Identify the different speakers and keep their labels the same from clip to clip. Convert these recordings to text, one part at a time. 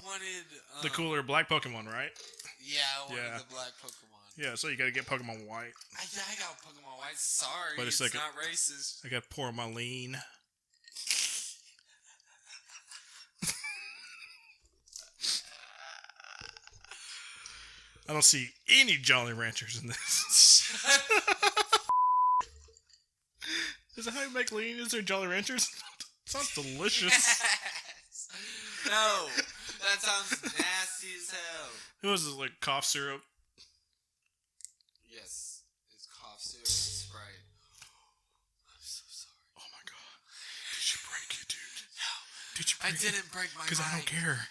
Speaker 1: wanted
Speaker 2: the cooler black Pokemon, right?
Speaker 1: Yeah, I wanted the black Pokemon.
Speaker 2: Yeah, so you gotta get Pokemon White.
Speaker 1: I got Pokemon White. Sorry,
Speaker 2: Wait a second.
Speaker 1: It's not racist.
Speaker 2: I gotta pour my lean. I don't see any Jolly Ranchers in this. Is that how you make lean? Is there Jolly Ranchers? Sounds delicious.
Speaker 1: Yes. No, that sounds nasty as hell.
Speaker 2: It was like cough syrup.
Speaker 1: Yes, it's cough syrup and Sprite. I'm so sorry.
Speaker 2: Oh my god. Did you break it, dude?
Speaker 1: No.
Speaker 2: Did you break it?
Speaker 1: I didn't break my mic.
Speaker 2: Because I don't care.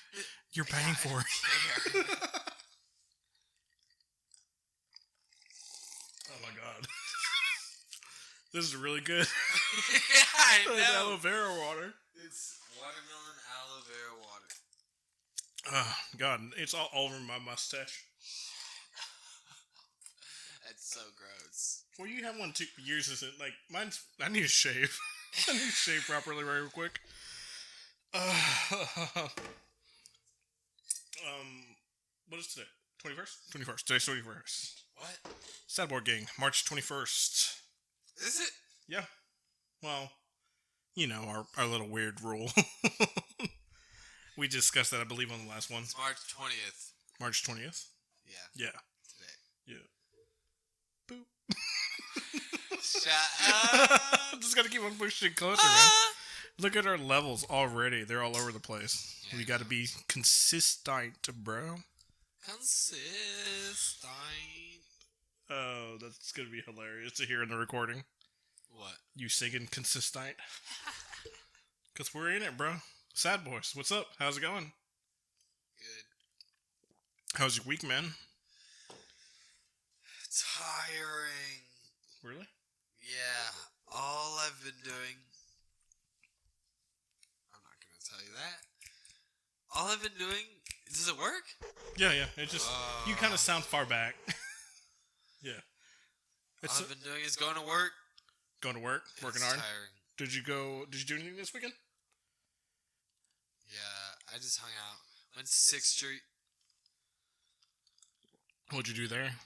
Speaker 2: You're paying for it. Oh my god. This is really good.
Speaker 1: Yeah, I know.
Speaker 2: It's aloe vera water.
Speaker 1: It's watermelon aloe vera water.
Speaker 2: Oh god, it's all over my mustache.
Speaker 1: That's so gross.
Speaker 2: Well, you have one 2 years, isn't like mine's? I need to shave. I need to shave properly real quick. What is today? 21st? 21st. Today's 21st.
Speaker 1: What?
Speaker 2: Sad Board Gang, March 21st.
Speaker 1: Is it?
Speaker 2: Yeah. Well, you know, our little weird rule. We discussed that, I believe, on the last one.
Speaker 1: It's March 20th.
Speaker 2: March 20th?
Speaker 1: Yeah.
Speaker 2: Yeah.
Speaker 1: Today.
Speaker 2: Yeah. Boop.
Speaker 1: Shut up.
Speaker 2: I'm just gotta keep on pushing closer, man. Look at our levels already. They're all over the place. Yeah, we gotta be consistent, bro.
Speaker 1: Consistent.
Speaker 2: Oh, that's gonna be hilarious to hear in the recording.
Speaker 1: What?
Speaker 2: You singing consistent? Because we're in it, bro. Sad Boys, what's up? How's it going?
Speaker 1: Good.
Speaker 2: How's your week, man?
Speaker 1: Tiring.
Speaker 2: Really?
Speaker 1: Yeah. All I've been doing... I'm not going to tell you that. All I've been doing... Does it work?
Speaker 2: Yeah. It just... you kind of sound far back. Yeah.
Speaker 1: All I've been doing is going to work.
Speaker 2: Going to work? Working hard?
Speaker 1: Tiring.
Speaker 2: Did you do anything this weekend?
Speaker 1: Yeah, I just hung out. Went to 6th Street.
Speaker 2: What'd you do there?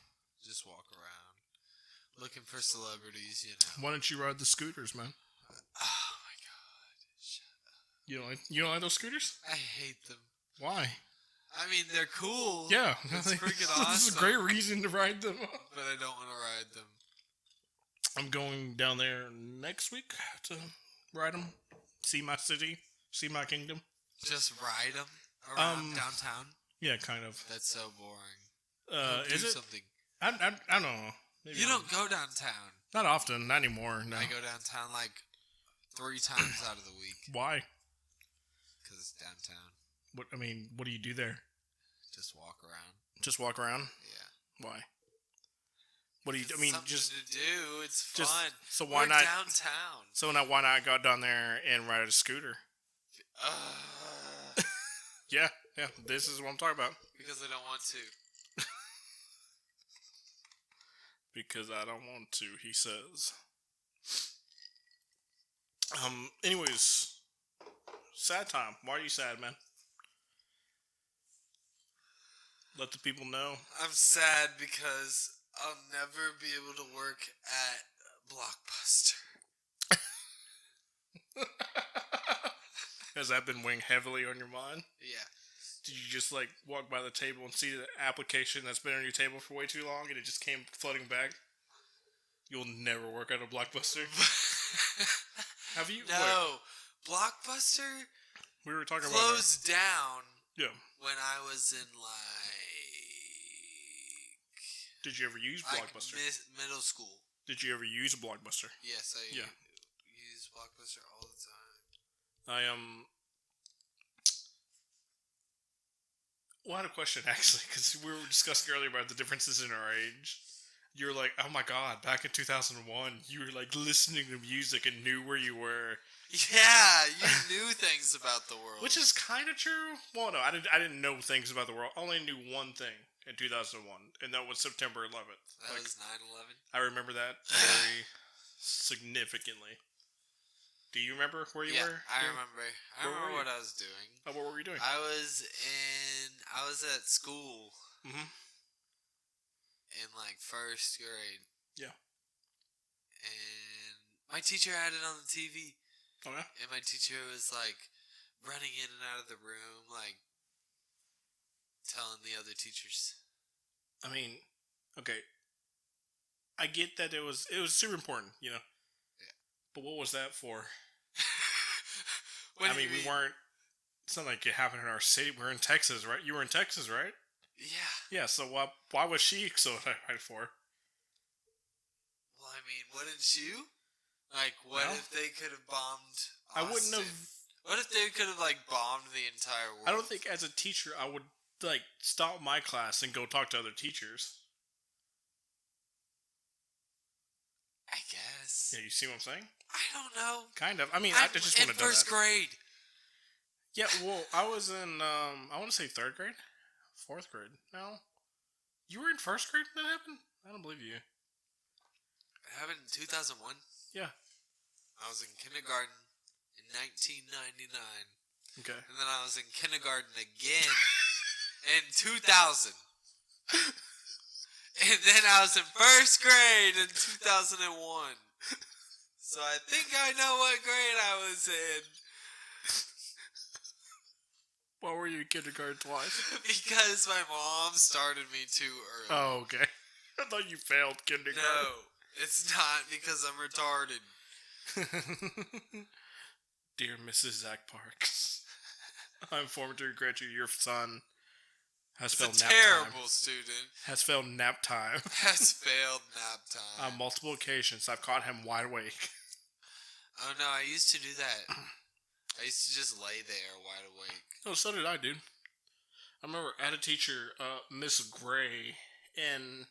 Speaker 1: Just walk around. Looking for celebrities, you know.
Speaker 2: Why don't you ride the scooters, man?
Speaker 1: Oh my god. Shut up.
Speaker 2: You don't like those scooters?
Speaker 1: I hate them.
Speaker 2: Why?
Speaker 1: I mean, they're cool.
Speaker 2: Yeah.
Speaker 1: It's freaking awesome.
Speaker 2: This is a great reason to ride them.
Speaker 1: But I don't want to ride them.
Speaker 2: I'm going down there next week to ride them. See my city. See my kingdom.
Speaker 1: Just ride them around downtown?
Speaker 2: Yeah, kind of.
Speaker 1: That's so boring.
Speaker 2: Is it?
Speaker 1: Something.
Speaker 2: I don't know. Maybe
Speaker 1: you don't go downtown.
Speaker 2: Not often. Not anymore. No.
Speaker 1: I go downtown like 3 times out of the week.
Speaker 2: Why?
Speaker 1: Because it's downtown.
Speaker 2: What do you do there?
Speaker 1: Just walk around.
Speaker 2: Just walk around?
Speaker 1: Yeah.
Speaker 2: Why? What do you?
Speaker 1: Just to do. It's fun.
Speaker 2: So why
Speaker 1: We're
Speaker 2: not
Speaker 1: downtown?
Speaker 2: So now why not go down there and ride a scooter? Yeah. This is what I'm talking about.
Speaker 1: Because I don't want to.
Speaker 2: Because I don't want to, he says. Anyways, sad time. Why are you sad, man? Let the people know.
Speaker 1: I'm sad because I'll never be able to work at Blockbuster.
Speaker 2: Has that been weighing heavily on your mind?
Speaker 1: Yeah.
Speaker 2: Did you just walk by the table and see the application that's been on your table for way too long and it just came flooding back? You'll never work at a Blockbuster. Have you?
Speaker 1: No. Blockbuster
Speaker 2: we were talking
Speaker 1: closed down.
Speaker 2: Yeah.
Speaker 1: When I was in
Speaker 2: Did you ever use Blockbuster?
Speaker 1: Middle school.
Speaker 2: Did you ever use a Blockbuster?
Speaker 1: Yes, I use Blockbuster all the time.
Speaker 2: Well, I had a question, actually, because we were discussing earlier about the differences in our age. You were like, oh my god, back in 2001, you were listening to music and knew where you were.
Speaker 1: Yeah, you knew things about the world.
Speaker 2: Which is kind of true. Well, no, I didn't know things about the world. I only knew one thing in 2001, and that was September 11th.
Speaker 1: That was 9/11?
Speaker 2: I remember that very significantly. Do you remember where you were?
Speaker 1: I remember. I remember what I was doing.
Speaker 2: Oh, what were you doing?
Speaker 1: I was in I was at school
Speaker 2: Mm-hmm.
Speaker 1: in like first grade.
Speaker 2: Yeah.
Speaker 1: And my teacher had it on the TV.
Speaker 2: Oh, yeah?
Speaker 1: And my teacher was like running in and out of the room, like telling the other teachers.
Speaker 2: I mean, okay. I get that it was super important, you know?
Speaker 1: Yeah.
Speaker 2: But what was that for?
Speaker 1: What
Speaker 2: I
Speaker 1: do
Speaker 2: mean,
Speaker 1: you
Speaker 2: we weren't. It's not like it happened in our city. We're in Texas, right? You were in Texas, right?
Speaker 1: Yeah.
Speaker 2: Yeah. So why was she so excited for?
Speaker 1: Well, I mean, wouldn't you? Like, what if they could have bombed Austin?
Speaker 2: I wouldn't have.
Speaker 1: What if they could have like bombed the entire world?
Speaker 2: I don't think as a teacher I would like stop my class and go talk to other teachers.
Speaker 1: I guess.
Speaker 2: Yeah, you see what I'm saying?
Speaker 1: I don't know.
Speaker 2: Kind of. I mean,
Speaker 1: I
Speaker 2: just want to
Speaker 1: in
Speaker 2: know that.
Speaker 1: first grade.
Speaker 2: Yeah, well, I was in, I want to say 3rd grade? 4th grade? No. You were in 1st grade when that happened? I don't believe you.
Speaker 1: It happened in 2001.
Speaker 2: Yeah.
Speaker 1: I was in kindergarten in 1999.
Speaker 2: Okay.
Speaker 1: And then I was in kindergarten again in 2000. And then I was in first grade in 2001. So I think I know what grade I was in.
Speaker 2: Why were you in kindergarten twice?
Speaker 1: Because my mom started me too early.
Speaker 2: Oh, okay. I thought you failed kindergarten.
Speaker 1: No, it's not because I'm retarded.
Speaker 2: Dear Mrs. Zach Parks, I'm informed to regret you. Your son has failed nap
Speaker 1: Terrible
Speaker 2: time.
Speaker 1: Student.
Speaker 2: Has failed nap time.
Speaker 1: Has failed nap time.
Speaker 2: On multiple occasions. I've caught him wide awake.
Speaker 1: Oh no, I used to do that. I used to just lay there wide awake.
Speaker 2: Oh, so did I, dude. I remember I had a teacher, Miss Gray, and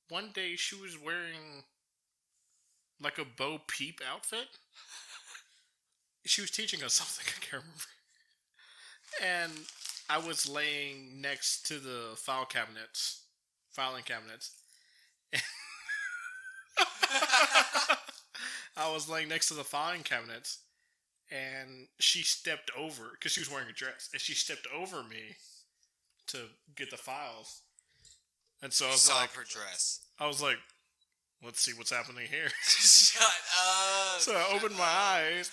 Speaker 2: one day she was wearing like a Bo Peep outfit. She was teaching us something, I can't remember. And I was laying next to the filing cabinets. I was laying next to the filing cabinets, and she stepped over, because she was wearing a dress, and she stepped over me to get the files. And so I was like,
Speaker 1: her dress.
Speaker 2: I was like, let's see what's happening here.
Speaker 1: Shut up.
Speaker 2: So I opened my eyes,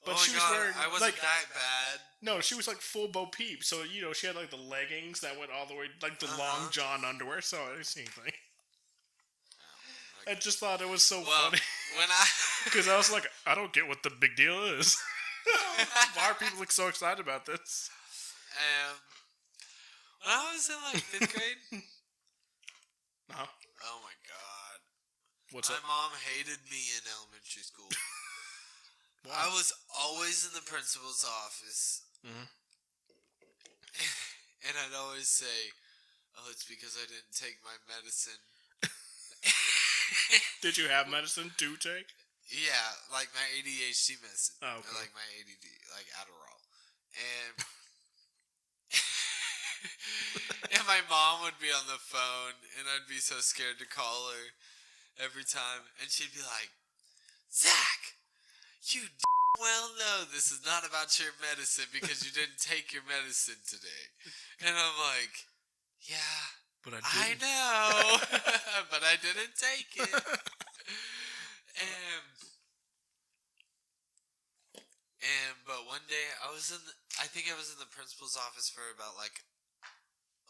Speaker 2: but she was wearing,
Speaker 1: I wasn't
Speaker 2: like,
Speaker 1: that bad.
Speaker 2: no, she was like full Bo Peep. So, you know, she had like the leggings that went all the way, like the long john underwear, so I didn't see anything. I just thought it was so funny.
Speaker 1: When
Speaker 2: Because I was like, I don't get what the big deal is. Why are people so excited about this?
Speaker 1: When I was in like 5th grade.
Speaker 2: Uh-huh.
Speaker 1: Oh my god.
Speaker 2: What's
Speaker 1: my
Speaker 2: up?
Speaker 1: mom hated me in elementary school.
Speaker 2: Why?
Speaker 1: I was always in the principal's office.
Speaker 2: Mm-hmm.
Speaker 1: And I'd always say, oh, it's because I didn't take my medicine.
Speaker 2: Did you have medicine to take?
Speaker 1: Yeah, like my ADHD medicine.
Speaker 2: Oh, okay.
Speaker 1: Or like my ADD, like Adderall. And and my mom would be on the phone, and I'd be so scared to call her every time. And she'd be like, Zach, you well know this is not about your medicine because you didn't take your medicine today. And I'm like, yeah,
Speaker 2: But
Speaker 1: I know, but I didn't take it. But one day I think I was in the principal's office for about like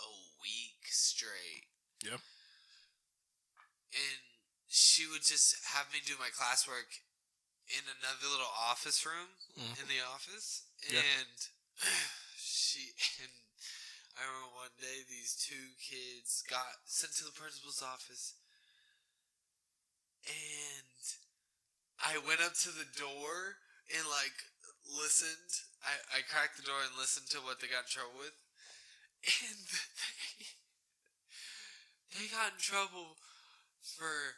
Speaker 1: a week straight.
Speaker 2: Yep.
Speaker 1: And she would just have me do my classwork in another little office room in the office.
Speaker 2: Yeah.
Speaker 1: And I remember one day these 2 kids got sent to the principal's office. And I went up to the door and like listened. I cracked the door and listened to what they got in trouble with. And they got in trouble for,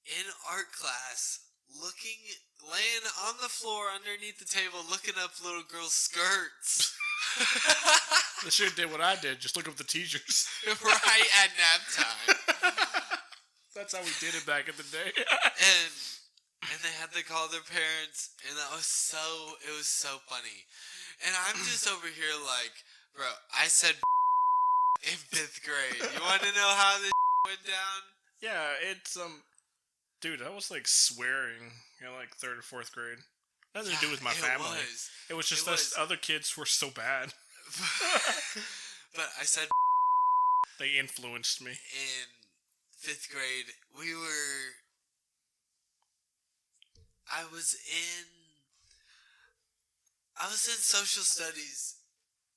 Speaker 1: in art class, laying on the floor underneath the table looking up little girls' skirts.
Speaker 2: They should have did what I did, just look up the teachers.
Speaker 1: Right at nap time.
Speaker 2: That's how we did it back in the day.
Speaker 1: And they had to call their parents, and it was so funny. And I'm just over here like, bro, I said in 5th grade. You want to know how this went down?
Speaker 2: Yeah, it's dude, I was like swearing in like 3rd or 4th grade. Nothing to do with my family. It was just us other kids were so bad.
Speaker 1: But I said
Speaker 2: they influenced me.
Speaker 1: In 5th grade, I was in social studies,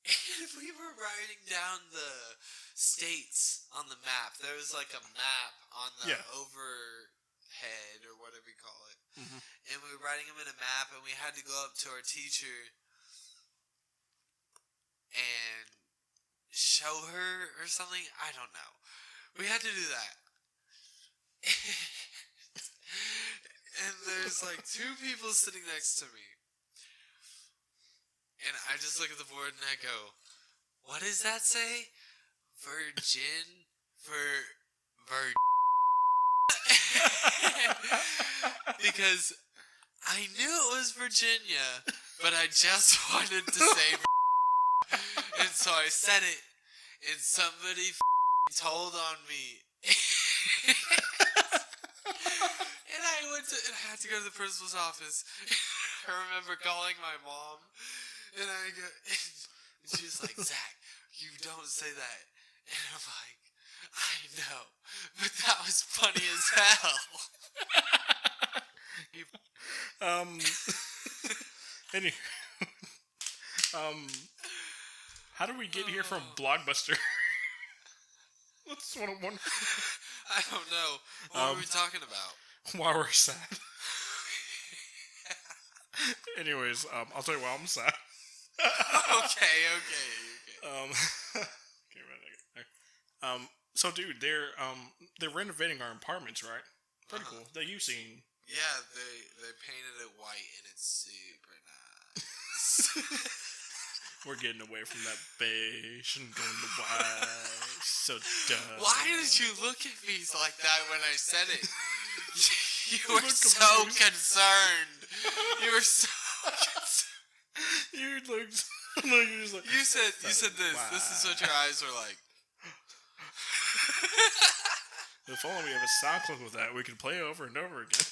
Speaker 1: and we were writing down the states on the map. There was like a map on the overhead, or whatever you call it.
Speaker 2: Mm-hmm.
Speaker 1: And we were writing them in a map, and we had to go up to our teacher and show her or something. I don't know. We had to do that. And there's like 2 people sitting next to me. And I just look at the board and I go, what does that say? Virgin for because I knew it was Virginia, but I just wanted to say and so I said it, and somebody told on me. And I had to go to the principal's office. I remember calling my mom, and and she was like, Zach, you don't say that. And I'm like, I know, but that was funny as hell.
Speaker 2: Any, how do we get here from Blockbuster? That's what I'm wondering.
Speaker 1: I don't know. What were we talking about?
Speaker 2: Why we're sad. Anyways, I'll tell you why I'm sad.
Speaker 1: Okay.
Speaker 2: So dude, they're renovating our apartments, right? Pretty cool. That you've seen.
Speaker 1: Yeah, they painted it white and it's super nice.
Speaker 2: We're getting away from that beige and going to white. So dumb.
Speaker 1: Why did you look at me like that when I said it? You were so concerned. You were so concerned.
Speaker 2: You looked. You was like.
Speaker 1: You said this. Wow. This is what your eyes were like.
Speaker 2: If only we have a sound clip with that, we could play over and over again.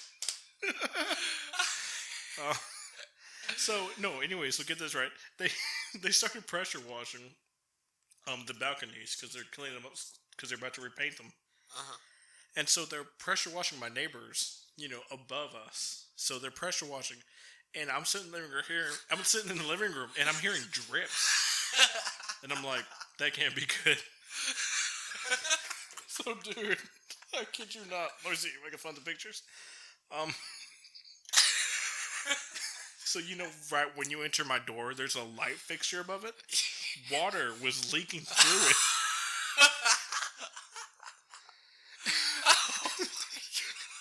Speaker 2: Anyway, so get this right. They started pressure washing the balconies because they're cleaning them up because they're about to repaint them.
Speaker 1: Uh-huh.
Speaker 2: And so they're pressure washing my neighbors, above us. So they're pressure washing, and I'm sitting in the living room and I'm hearing drips, and I'm like, that can't be good. So, dude, I kid you not. Let me see if I can find the pictures. So, right when you enter my door, there's a light fixture above it. Water was leaking through it.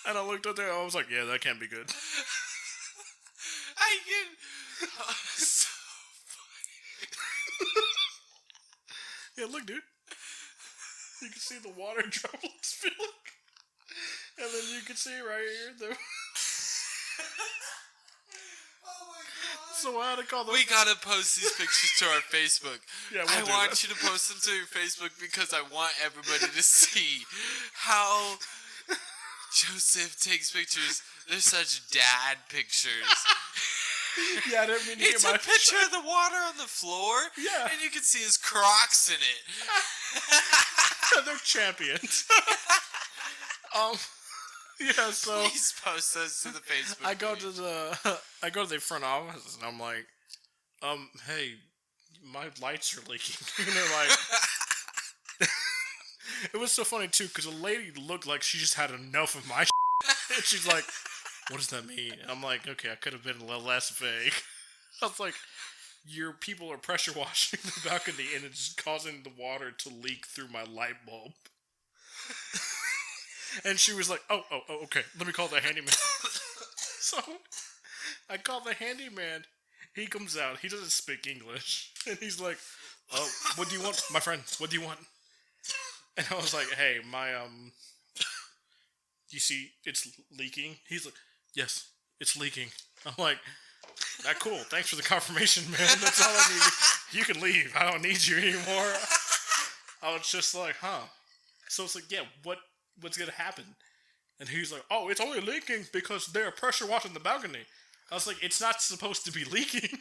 Speaker 2: And I looked up there, I was like, yeah, that can't be good.
Speaker 1: Oh, so funny.
Speaker 2: Yeah, look, dude. You can see the water droplets filling. And then you can see right here, So I had to call them.
Speaker 1: We gotta post these pictures to our Facebook.
Speaker 2: Yeah,
Speaker 1: I want you to post them to your Facebook because I want everybody to see how Joseph takes pictures. They're such dad pictures.
Speaker 2: Yeah, I didn't mean to
Speaker 1: it's
Speaker 2: get my...
Speaker 1: a picture of the water on the floor.
Speaker 2: Yeah.
Speaker 1: And you can see his Crocs in it.
Speaker 2: They're champions. Yeah, so
Speaker 1: please post those to the Facebook.
Speaker 2: I go to the front office and I'm like, hey, my lights are leaking. And they're like, it was so funny too because the lady looked like she just had enough of my and she's like, what does that mean? And I'm like, okay, I could have been a little less vague. I was like, your people are pressure washing the balcony and it's causing the water to leak through my light bulb. And she was like, oh, okay, let me call the handyman. So, I call the handyman. He comes out. He doesn't speak English. And he's like, oh, what do you want? My friend, what do you want? And I was like, hey, you see it's leaking? He's like, yes, it's leaking. I'm like, cool. Thanks for the confirmation, man. That's all I need. You can leave. I don't need you anymore. I was just like, huh. So it's like, yeah, what's gonna happen? And he's like, oh, it's only leaking because they're pressure washing the balcony. I was like, it's not supposed to be leaking.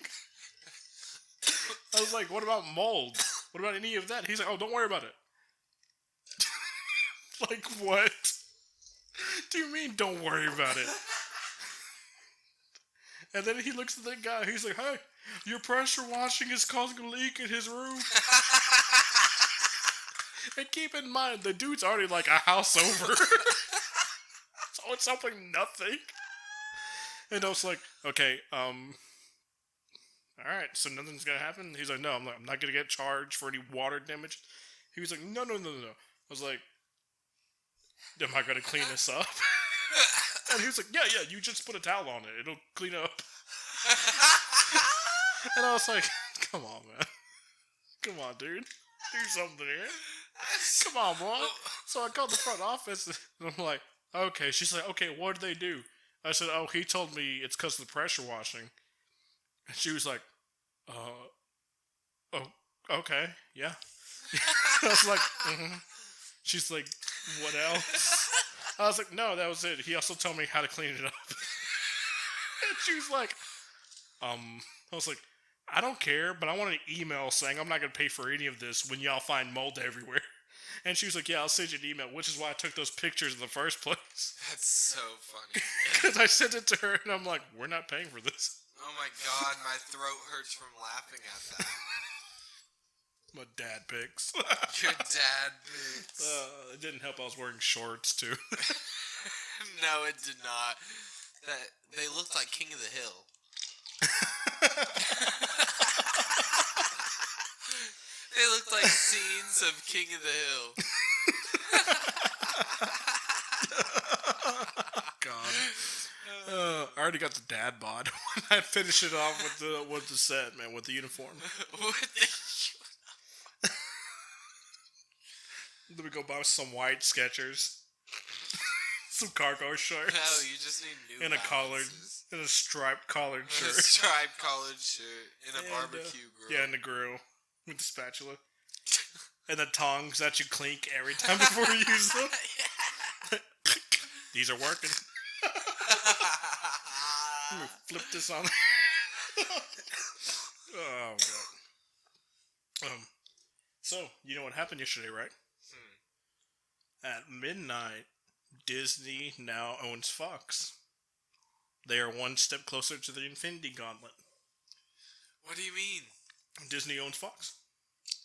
Speaker 2: I was like, what about mold? What about any of that? He's like, oh, don't worry about it. Like, what? Do you mean don't worry about it? And then he looks at the guy. He's like, hey, your pressure washing is causing a leak in his room. And keep in mind, the dude's already like a house over. So it's something nothing. And I was like, okay, alright, so nothing's gonna happen? He's like, no, I'm not gonna get charged for any water damage. He was like, no. I was like, am I gonna clean this up? And he was like, yeah, you just put a towel on it. It'll clean up. And I was like, come on, man. Come on, dude. Do something here. Come on, boy. So I called the front office, and I'm like, okay. She's like, okay, what did they do? I said, oh, he told me it's because of the pressure washing. And she was like, oh, okay, yeah. I was like, mm-hmm. She's like, what else? I was like, no, that was it. He also told me how to clean it up. And she was like, I was like, I don't care, but I want an email saying I'm not going to pay for any of this when y'all find mold everywhere. And she was like, yeah, I'll send you an email, which is why I took those pictures in the first place.
Speaker 1: That's so funny.
Speaker 2: Because I sent it to her, and I'm like, we're not paying for this.
Speaker 1: Oh my god, my throat hurts from laughing at that.
Speaker 2: My dad pics.
Speaker 1: Your dad pics.
Speaker 2: It didn't help I was wearing shorts, too.
Speaker 1: No, it did not. They looked like King of the Hill. They looked like scenes of King of the Hill.
Speaker 2: God. I already got the dad bod. I finish it off with the set, man, with the uniform. Let me go buy some white Skechers. Some cargo shorts.
Speaker 1: No, you just need new
Speaker 2: and a collared, and a striped collared shirt.
Speaker 1: A striped collared shirt and a barbecue grill.
Speaker 2: Yeah, and the grill with the spatula. And the tongs that you clink every time before you use them. These are working. Let me flip this on. Oh god. So you know what happened yesterday, right? At midnight, Disney now owns Fox. They are one step closer to the Infinity Gauntlet.
Speaker 1: What do you mean?
Speaker 2: Disney owns Fox.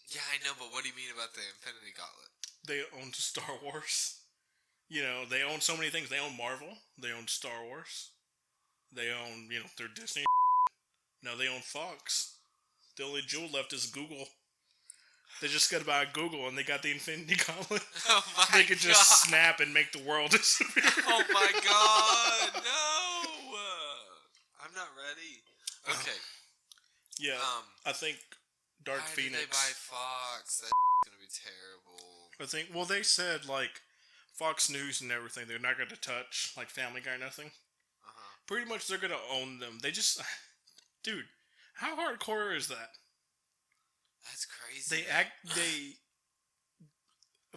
Speaker 1: Yeah, I know, but what do you mean about the Infinity Gauntlet?
Speaker 2: They own Star Wars. You know, they own so many things. They own Marvel. They own Star Wars. They own, their Disney. Now they own Fox. The only jewel left is Google. They just gotta buy Google and they got the Infinity Gauntlet.
Speaker 1: Oh my god.
Speaker 2: They could just snap and make the world disappear.
Speaker 1: Oh my god, no! I'm not ready. Okay.
Speaker 2: Yeah, I think Dark
Speaker 1: why
Speaker 2: Phoenix.
Speaker 1: Did they buy Fox? That's gonna be terrible.
Speaker 2: I think, they said, Fox News and everything, they're not gonna touch, Family Guy, nothing. Pretty much they're gonna own them. They just... Dude, how hardcore is that?
Speaker 1: That's crazy.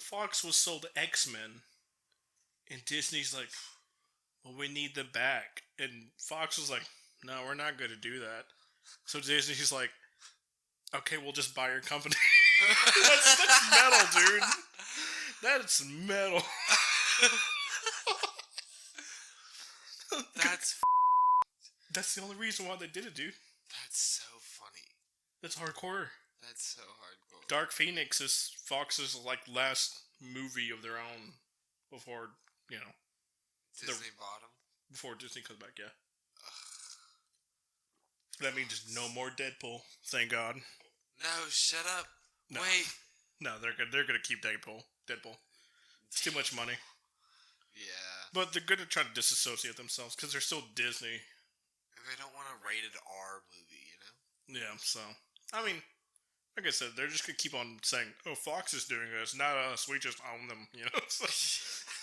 Speaker 2: Fox was sold X-Men, and Disney's like, well, we need them back. And Fox was like, no, we're not going to do that. So Disney's like, okay, we'll just buy your company. that's metal, dude. That's metal. That's the only reason why they did it, dude.
Speaker 1: That's so funny.
Speaker 2: That's hardcore.
Speaker 1: That's so hardcore.
Speaker 2: Dark Phoenix is Fox's last movie of their own before
Speaker 1: Disney bought them.
Speaker 2: Before Disney comes back, yeah. That means no more Deadpool. Thank God.
Speaker 1: No, shut up.
Speaker 2: No.
Speaker 1: Wait.
Speaker 2: No, they're gonna keep Deadpool. It's too much money.
Speaker 1: Yeah.
Speaker 2: But they're gonna try to disassociate themselves because they're still Disney.
Speaker 1: They don't want a rated R movie,
Speaker 2: Yeah. So I mean. Like I said, they're just going to keep on saying, oh, Fox is doing this, not us, we just own them, So.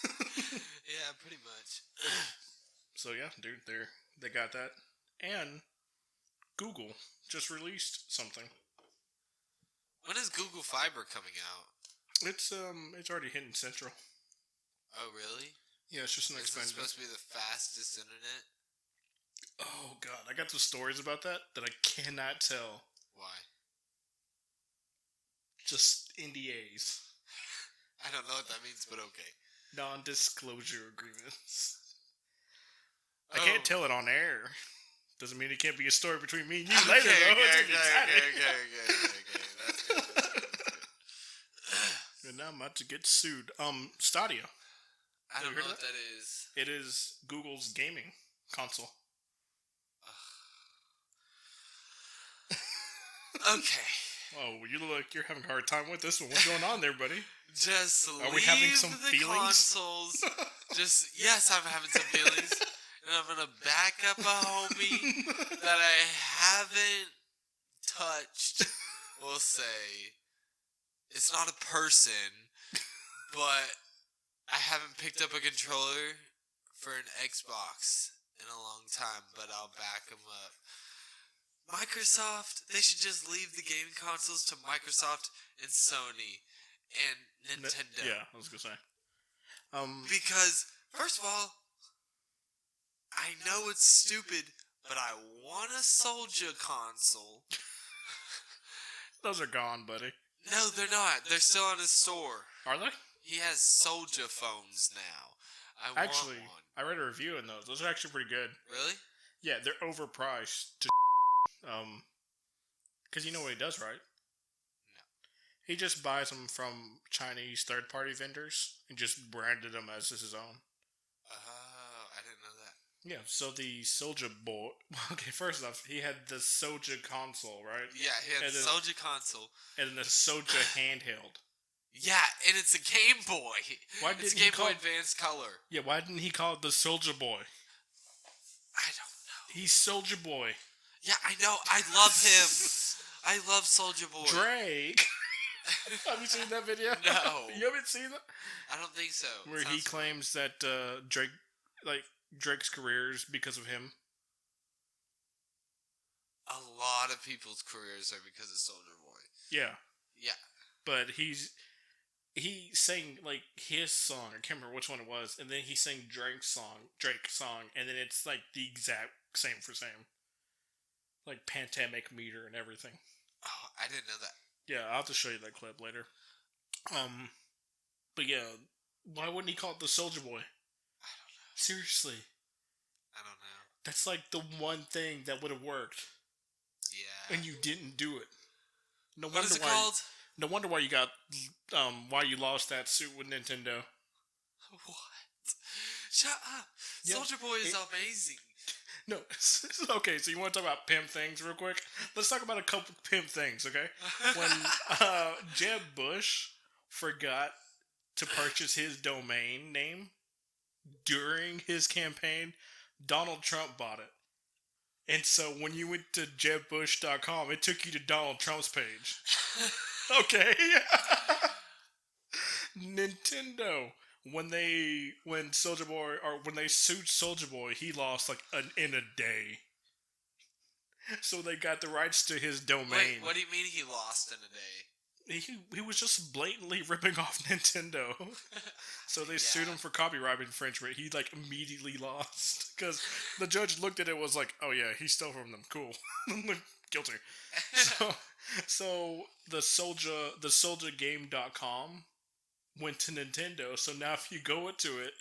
Speaker 1: Yeah, pretty much.
Speaker 2: So yeah, dude, they got that. And Google just released something.
Speaker 1: When is Google Fiber coming out?
Speaker 2: It's already hitting Central.
Speaker 1: Oh, really?
Speaker 2: Yeah, it's just an
Speaker 1: Is it
Speaker 2: expanded.
Speaker 1: supposed to be the fastest internet?
Speaker 2: Oh god, I got some stories about that I cannot tell.
Speaker 1: Why?
Speaker 2: Just NDAs,
Speaker 1: I don't know what that means, but okay.
Speaker 2: non-disclosure agreements. I
Speaker 1: Oh.
Speaker 2: can't tell it on air. Doesn't mean it can't be a story between me and you
Speaker 1: Okay,
Speaker 2: later, though.
Speaker 1: okay,
Speaker 2: It's
Speaker 1: okay,
Speaker 2: gonna be
Speaker 1: okay,
Speaker 2: exciting.
Speaker 1: okay. That's good.
Speaker 2: And now I'm about to get sued. Stadia.
Speaker 1: I don't
Speaker 2: you heard
Speaker 1: know
Speaker 2: of
Speaker 1: what that is.
Speaker 2: It is Google's gaming console.
Speaker 1: Okay.
Speaker 2: Oh, you look like you're having a hard time with this one. What's going on there, buddy?
Speaker 1: Just
Speaker 2: Are we having some
Speaker 1: the
Speaker 2: feelings?
Speaker 1: consoles. Yes, I'm having some feelings. And I'm gonna back up a homie that I haven't touched. We'll say it's not a person, but I haven't picked up a controller for an Xbox in a long time, but I'll back them up. Microsoft, they should just leave the gaming consoles to Microsoft and Sony and Nintendo.
Speaker 2: Yeah, I was gonna say.
Speaker 1: Because, first of all, I know it's stupid, but I want a Soldier console.
Speaker 2: Those are gone, buddy.
Speaker 1: No, they're not. They're still on his store.
Speaker 2: Are they?
Speaker 1: He has Soldier phones now. I want one.
Speaker 2: I read a review in those. Those are actually pretty good.
Speaker 1: Really?
Speaker 2: Yeah, they're overpriced. Because you know what he does, right?
Speaker 1: No.
Speaker 2: He just buys them from Chinese third-party vendors and just branded them as his own.
Speaker 1: Oh, I didn't know that.
Speaker 2: Yeah, so the Soldier Boy... Okay, first off, he had the Soldier console, right?
Speaker 1: Yeah, he had the Soldier console.
Speaker 2: And then the Soldier handheld.
Speaker 1: Yeah, and it's a Game Boy. It's Game Boy Advance Color.
Speaker 2: Yeah, why didn't he call it the Soldier Boy?
Speaker 1: I don't know.
Speaker 2: He's Soldier Boy.
Speaker 1: Yeah, I know. I love him. I love Soldier Boy.
Speaker 2: Drake. Have you seen that video?
Speaker 1: No.
Speaker 2: You haven't seen that?
Speaker 1: I don't think so.
Speaker 2: Where he claims that Drake's career is because of him.
Speaker 1: A lot of people's careers are because of Soldier Boy.
Speaker 2: Yeah.
Speaker 1: Yeah.
Speaker 2: But he sang like his song. I can't remember which one it was, and then he sang Drake's song, and then it's like the exact same for same, like pandemic meter and everything.
Speaker 1: Oh, I didn't know that.
Speaker 2: Yeah, I'll have to show you that clip later. But yeah, why wouldn't he call it the Soldier Boy?
Speaker 1: I don't know.
Speaker 2: Seriously.
Speaker 1: I don't know.
Speaker 2: That's like the one thing that would have worked.
Speaker 1: Yeah.
Speaker 2: And you didn't do it.
Speaker 1: What is it called?
Speaker 2: No wonder why you got, why you lost that suit with Nintendo.
Speaker 1: What? Shut up. Yeah, Soldier Boy is amazing.
Speaker 2: No, okay, so you want to talk about pimp things real quick? Let's talk about a couple pimp things, okay? When Jeb Bush forgot to purchase his domain name during his campaign, Donald Trump bought it. And so when you went to jebbush.com, it took you to Donald Trump's page. Okay. Nintendo, when they sued Soldier Boy, he lost like in a day. So they got the rights to his domain.
Speaker 1: Wait, what do you mean he lost in a day?
Speaker 2: He was just blatantly ripping off Nintendo. So they sued him for copyright infringement. He like immediately lost because the judge looked at it and was like, "Oh yeah, he stole from them. Cool, guilty." So the soldiergame.com went to Nintendo. So now if you go to it,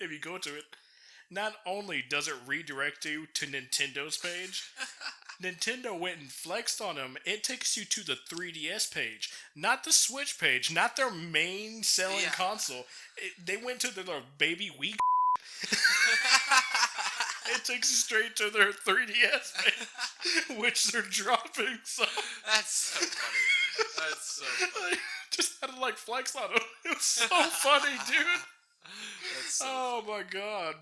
Speaker 2: not only does it redirect you to Nintendo's page, Nintendo went and flexed on them. It takes you to the 3DS page, not the Switch page, not their main selling console. They went to their baby Wii. It takes you straight to their 3DS page, which they're dropping. So
Speaker 1: that's so funny. That's so funny.
Speaker 2: Just had to like flex on them. It was so funny, dude.
Speaker 1: That's so
Speaker 2: funny. My god.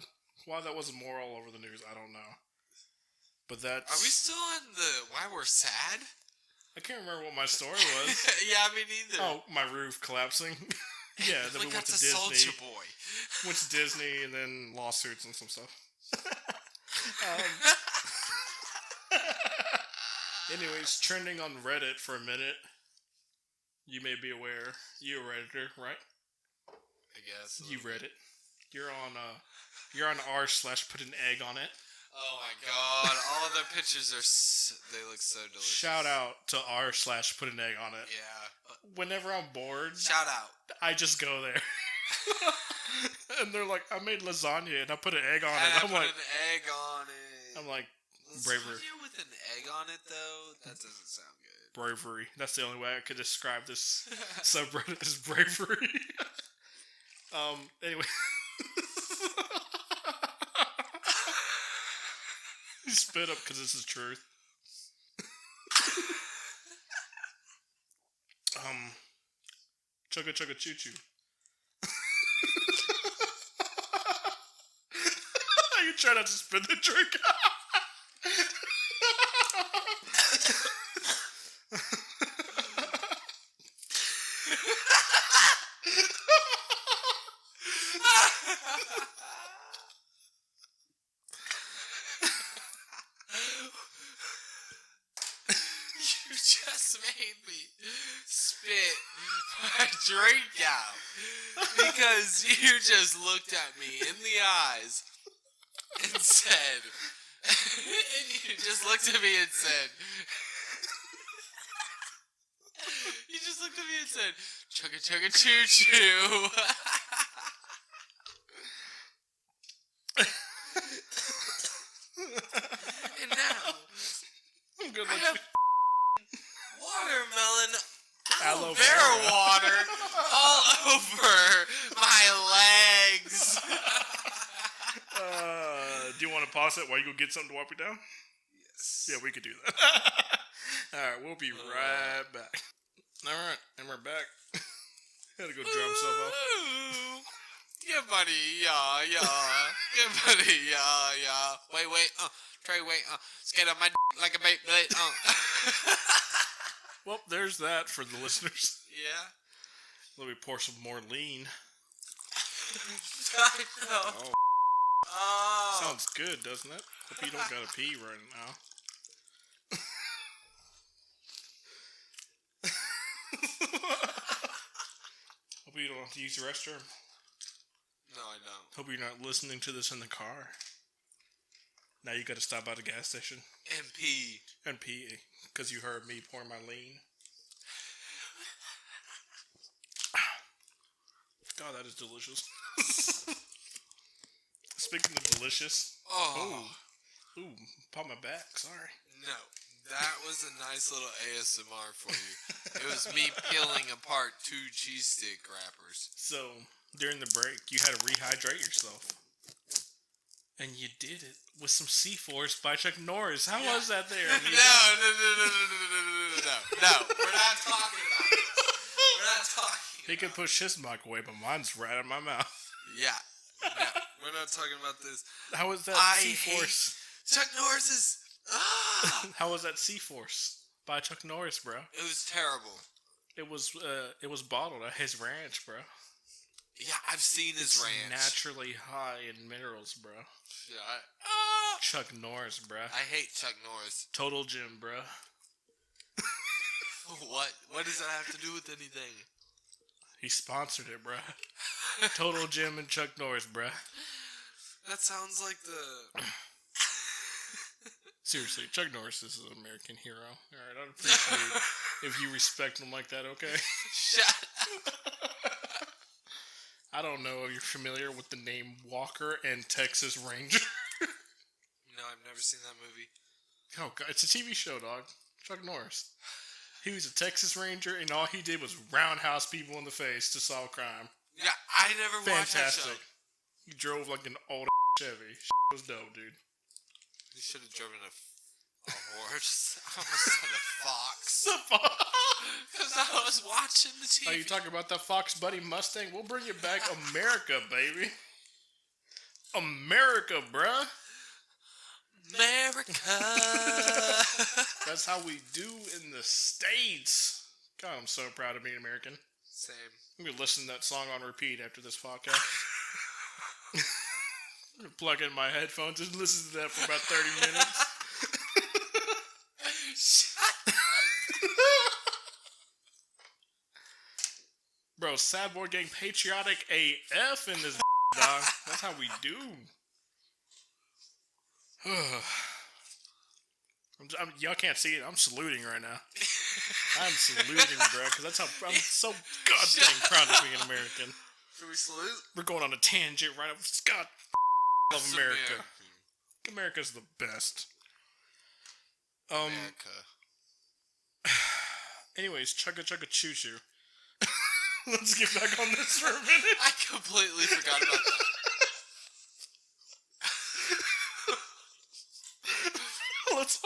Speaker 2: Why that wasn't more all over the news, I don't know. But that's...
Speaker 1: Are we still on the why we're sad?
Speaker 2: I can't remember what my story was.
Speaker 1: Yeah, me neither.
Speaker 2: Oh, my roof collapsing. Yeah, then we went to Disney.
Speaker 1: Soldier Boy.
Speaker 2: Went to Disney and then lawsuits and some stuff. Anyways, trending on Reddit for a minute. You may be aware. You're a Redditor, right?
Speaker 1: I guess.
Speaker 2: You read it. You're on r/put an egg on it.
Speaker 1: Oh my god! All of their pictures they look so delicious.
Speaker 2: Shout out to r/put an egg on it.
Speaker 1: Yeah.
Speaker 2: Whenever I'm bored,
Speaker 1: Shout out.
Speaker 2: I just go there. And they're like, I made lasagna and I put an egg on
Speaker 1: And
Speaker 2: it.
Speaker 1: I'm like, an egg on it.
Speaker 2: I'm like,
Speaker 1: lasagna
Speaker 2: bravery.
Speaker 1: with an egg on it though? That doesn't sound good.
Speaker 2: Bravery. That's the only way I could describe this subreddit is bravery. Anyway. You spit up because this is truth. Chugga chugga choo choo. You try not to spit the drink.
Speaker 1: You just made me spit my drink out because you just looked at me in the eyes and said, and you just looked at me and said, you just looked at me and said, chugga chugga choo choo. And now,
Speaker 2: I'm gonna
Speaker 1: I
Speaker 2: let
Speaker 1: have
Speaker 2: you.
Speaker 1: watermelon
Speaker 2: Aloe
Speaker 1: aloe vera
Speaker 2: vera.
Speaker 1: water all over my legs.
Speaker 2: Do you want to pause it while you go get something to wipe it down?
Speaker 1: Yes.
Speaker 2: Yeah, we could do that. Alright, we'll be right back. Alright, and we're back. Had to go dry himself off.
Speaker 1: Yeah, buddy, yeah, yeah. Yeah, buddy, yeah, yeah. Wait, Trey, wait, skate on my like a Beyblade,
Speaker 2: Well, there's that for the listeners.
Speaker 1: Yeah.
Speaker 2: Let me pour some more lean.
Speaker 1: I know.
Speaker 2: Oh,
Speaker 1: Oh.
Speaker 2: sounds good, doesn't it? Hope you don't gotta pee right now. Hope you don't have to use the restroom.
Speaker 1: No, I don't.
Speaker 2: Hope you're not listening to this in the car. Now you gotta stop by the gas station
Speaker 1: MP.
Speaker 2: and pee because you heard me pour my lean. God, that is delicious. Speaking of delicious,
Speaker 1: Oh.
Speaker 2: ooh, pop my back. Sorry.
Speaker 1: No. That was a nice little ASMR for you. It was me peeling apart 2 cheese stick wrappers.
Speaker 2: So during the break, you had to rehydrate yourself, and you did it with some C-Force by Chuck Norris. How was that there?
Speaker 1: No. We're not talking about it. We're not talking.
Speaker 2: He could push his mic away, but mine's right in my mouth.
Speaker 1: Yeah. No, we're not talking about this.
Speaker 2: How was that
Speaker 1: I
Speaker 2: C-Force?
Speaker 1: Chuck Norris's.
Speaker 2: How was that C-Force by Chuck Norris, bro?
Speaker 1: It was terrible.
Speaker 2: It was bottled at his ranch, bro.
Speaker 1: Yeah, I've seen his ranch.
Speaker 2: Naturally high in minerals, bro.
Speaker 1: Yeah,
Speaker 2: Chuck Norris, bro.
Speaker 1: I hate Chuck Norris.
Speaker 2: Total Gym, bro.
Speaker 1: What? What does that have to do with anything?
Speaker 2: He sponsored it, bro. Total Gym and Chuck Norris, bro.
Speaker 1: That sounds like the...
Speaker 2: Seriously, Chuck Norris is an American hero. Alright, I'd appreciate if you respect him like that, okay?
Speaker 1: Shut
Speaker 2: I don't know if you're familiar with the name Walker and Texas Ranger.
Speaker 1: No, I've never seen that movie.
Speaker 2: Oh, God, it's a TV show, dog. Chuck Norris. He was a Texas Ranger, and all he did was roundhouse people in the face to solve crime.
Speaker 1: Yeah, I never watched that show.
Speaker 2: Fantastic. He drove like an old Chevy. Was dope, dude.
Speaker 1: You should have driven a horse. I almost said a fox.
Speaker 2: The fuck?
Speaker 1: Because I was watching the TV.
Speaker 2: Are you talking about that Fox Buddy Mustang? We'll bring it back, America, baby. America, bruh.
Speaker 1: America.
Speaker 2: That's how we do in the States. God, I'm so proud of being American.
Speaker 1: Same.
Speaker 2: I'm going to listen to that song on repeat after this podcast. I'm going to plug in my headphones and listen to that for about 30 minutes.
Speaker 1: Shut
Speaker 2: Bro, sad boy gang patriotic AF in this dog. That's how we do. Y'all can't see it. I'm saluting right now. I'm saluting, bro, because that's how I'm so goddamn proud to be an American.
Speaker 1: Should we salute?
Speaker 2: We're going on a tangent right up. God, love America. America's the best.
Speaker 1: America.
Speaker 2: Anyways, chugga chugga choo choo. Let's get back on this for a minute.
Speaker 1: I completely forgot about that.
Speaker 2: Let's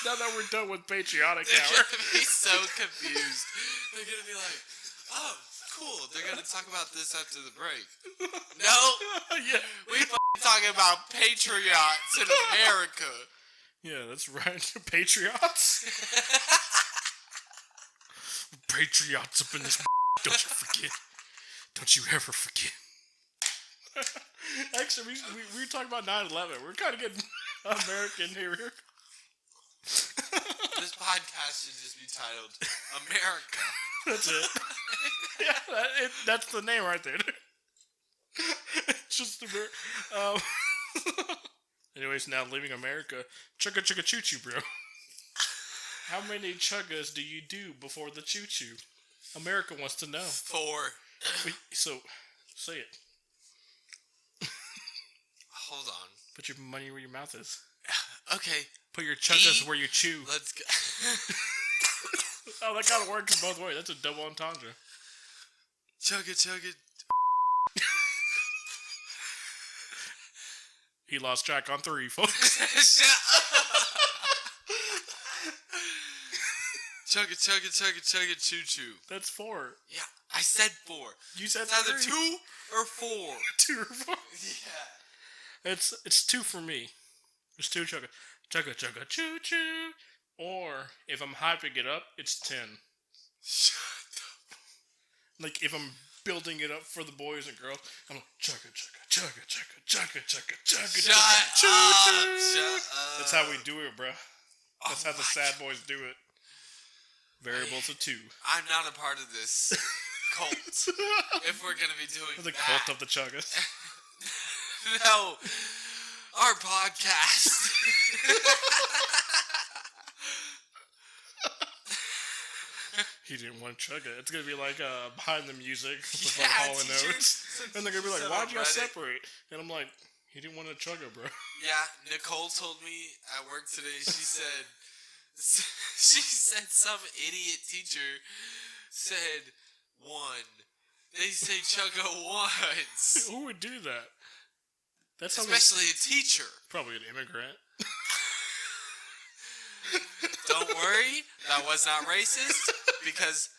Speaker 2: now that we're done with patriotic
Speaker 1: They're
Speaker 2: hour.
Speaker 1: gonna be so confused. They're gonna be like, "Oh, cool. They're gonna talk about this after the break." No,
Speaker 2: Yeah.
Speaker 1: we talking about patriots in America.
Speaker 2: Yeah, that's right. Patriots. Patriots up in this. Don't you forget. Don't you ever forget. Actually, we were talking about 9/11. We're kind of getting American here.
Speaker 1: This podcast should just be titled America.
Speaker 2: That's it. Yeah, that's the name right there. It's just the anyways, now leaving America. Chugga chugga choo choo, bro. How many chuggas do you do before the choo choo? America wants to know.
Speaker 1: 4.
Speaker 2: Wait, so, say it.
Speaker 1: Hold on.
Speaker 2: Put your money where your mouth is.
Speaker 1: Okay.
Speaker 2: Put your chuggas where you chew.
Speaker 1: Let's go.
Speaker 2: Oh, that kind of works both ways. That's a double entendre.
Speaker 1: Chugga chugga.
Speaker 2: He lost track on 3, folks.
Speaker 1: Shut up. Chugga chugga chugga chugga choo choo.
Speaker 2: That's 4.
Speaker 1: Yeah, I said 4.
Speaker 2: You said
Speaker 1: It's either
Speaker 2: 3.
Speaker 1: 2 or 4.
Speaker 2: 2 or 4.
Speaker 1: Yeah.
Speaker 2: It's 2 for me. It's 2 chugga chugga chugga choo choo. Or if I'm hyping it up, it's 10.
Speaker 1: Shut up.
Speaker 2: Like if I'm building it up for the boys and girls, I'm like chugga chugga chugga chugga chugga chugga chugga
Speaker 1: Shut
Speaker 2: chugga choo
Speaker 1: up.
Speaker 2: choo.
Speaker 1: Shut up.
Speaker 2: That's how we do it, bro. That's
Speaker 1: Oh
Speaker 2: how the sad boys do it. Variables of 2.
Speaker 1: I'm not a part of this cult. If we're gonna be doing
Speaker 2: The
Speaker 1: that.
Speaker 2: cult of the chuggas.
Speaker 1: No. Our podcast.
Speaker 2: He didn't want to chug it. It's gonna be like behind the music with
Speaker 1: Yeah,
Speaker 2: like Hall and
Speaker 1: teachers
Speaker 2: Oates, and they're gonna be like,
Speaker 1: said
Speaker 2: "Why'd
Speaker 1: on
Speaker 2: you guys
Speaker 1: Reddit.
Speaker 2: separate?" And I'm like, "He didn't want to chug it, bro."
Speaker 1: Yeah, Nicole told me at work today. She said some idiot teacher said 1. They say chugga once.
Speaker 2: Who would do that? That's
Speaker 1: Especially a teacher.
Speaker 2: probably an immigrant.
Speaker 1: Don't worry, that was not racist because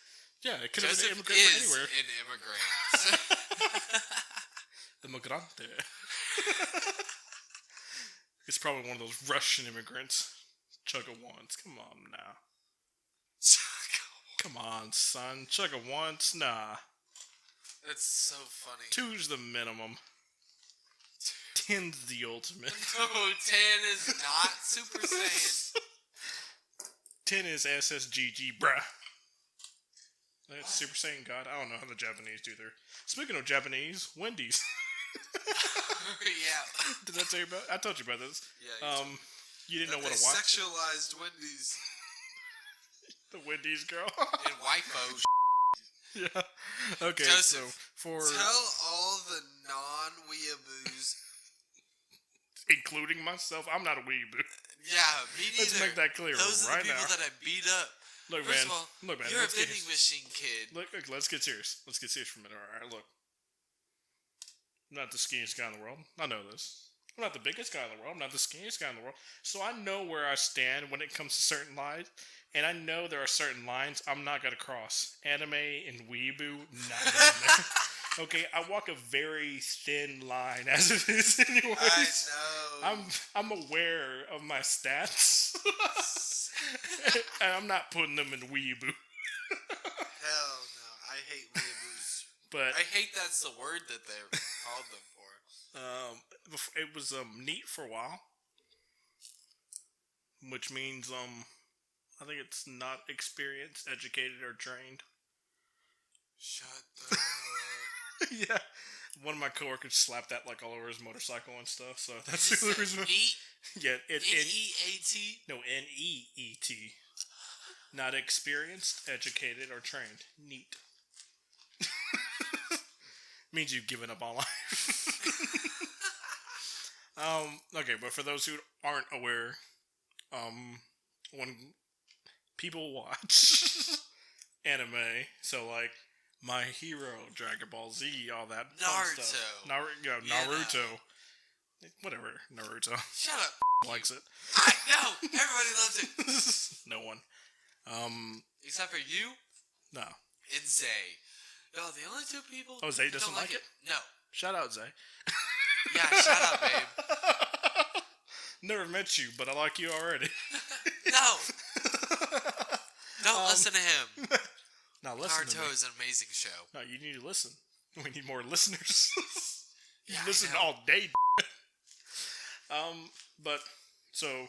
Speaker 2: Yeah, it could have been an
Speaker 1: Joseph
Speaker 2: immigrant from
Speaker 1: is
Speaker 2: anywhere.
Speaker 1: an immigrant.
Speaker 2: Immigrante. It's probably one of those Russian immigrants. Chugga once. Come on now. Come on, son. Chugga once. Nah.
Speaker 1: That's so funny.
Speaker 2: 2's the minimum. 10's the ultimate.
Speaker 1: No, 10 is not Super Saiyan.
Speaker 2: 10 is SSGG, bruh. That's Super Saiyan God. I don't know how the Japanese do their. Speaking of Japanese, Wendy's.
Speaker 1: Yeah.
Speaker 2: Did I tell you about? I told you about this.
Speaker 1: Yeah.
Speaker 2: You didn't know what to watch.
Speaker 1: Sexualized Wendy's
Speaker 2: The Wendy's girl.
Speaker 1: in waifu.
Speaker 2: Yeah. Okay.
Speaker 1: Joseph,
Speaker 2: so for
Speaker 1: tell all the non-weeaboos.
Speaker 2: including myself, I'm not a weeaboo.
Speaker 1: Yeah, me neither.
Speaker 2: Let's make that clear
Speaker 1: Those
Speaker 2: right
Speaker 1: are the people
Speaker 2: now.
Speaker 1: that I beat up.
Speaker 2: Look,
Speaker 1: First
Speaker 2: man.
Speaker 1: of all,
Speaker 2: Look, man.
Speaker 1: you're a
Speaker 2: let's get-
Speaker 1: vending machine kid.
Speaker 2: Look, let's get serious. Let's get serious for a minute. All right, look. I'm not the skinniest guy in the world. I know this. I'm not the biggest guy in the world. I'm not the skinniest guy in the world. So I know where I stand when it comes to certain lines. And I know there are certain lines I'm not going to cross. Anime and weeaboo, not down there. Okay, I walk a very thin line as it is anyways.
Speaker 1: I know.
Speaker 2: I'm aware of my stats. And I'm not putting them in weeaboo.
Speaker 1: Hell no. I hate weeaboos.
Speaker 2: But
Speaker 1: I hate that's the word that they called them for.
Speaker 2: it was neat for a while, which means I think it's not experienced, educated, or trained.
Speaker 1: Shut the hell up.
Speaker 2: Yeah. One of my coworkers slapped that like all over his motorcycle and stuff, so that's
Speaker 1: You
Speaker 2: the only
Speaker 1: said
Speaker 2: reason.
Speaker 1: neat?
Speaker 2: Yeah,
Speaker 1: N-E-A-T?
Speaker 2: No, N-E-E-T. Not experienced, educated, or trained. Neat. Means you've given up on life. Okay, but for those who aren't aware, when people watch anime, so like My Hero, Dragon Ball Z, all that fun stuff. Naruto. Whatever, Naruto.
Speaker 1: Shut up.
Speaker 2: Likes it.
Speaker 1: I know. Everybody loves it.
Speaker 2: No one.
Speaker 1: Except for you
Speaker 2: No.
Speaker 1: and Zay. No, the only two people.
Speaker 2: Oh, Zay
Speaker 1: who
Speaker 2: doesn't
Speaker 1: don't
Speaker 2: like it?
Speaker 1: No.
Speaker 2: Shout out, Zay.
Speaker 1: Yeah, shut up, babe.
Speaker 2: Never met you, but I like you already.
Speaker 1: No. Don't listen to him.
Speaker 2: Now listen to me.
Speaker 1: Naruto is an amazing show.
Speaker 2: No, you need to listen. We need more listeners. You
Speaker 1: Yeah,
Speaker 2: listen all day. But so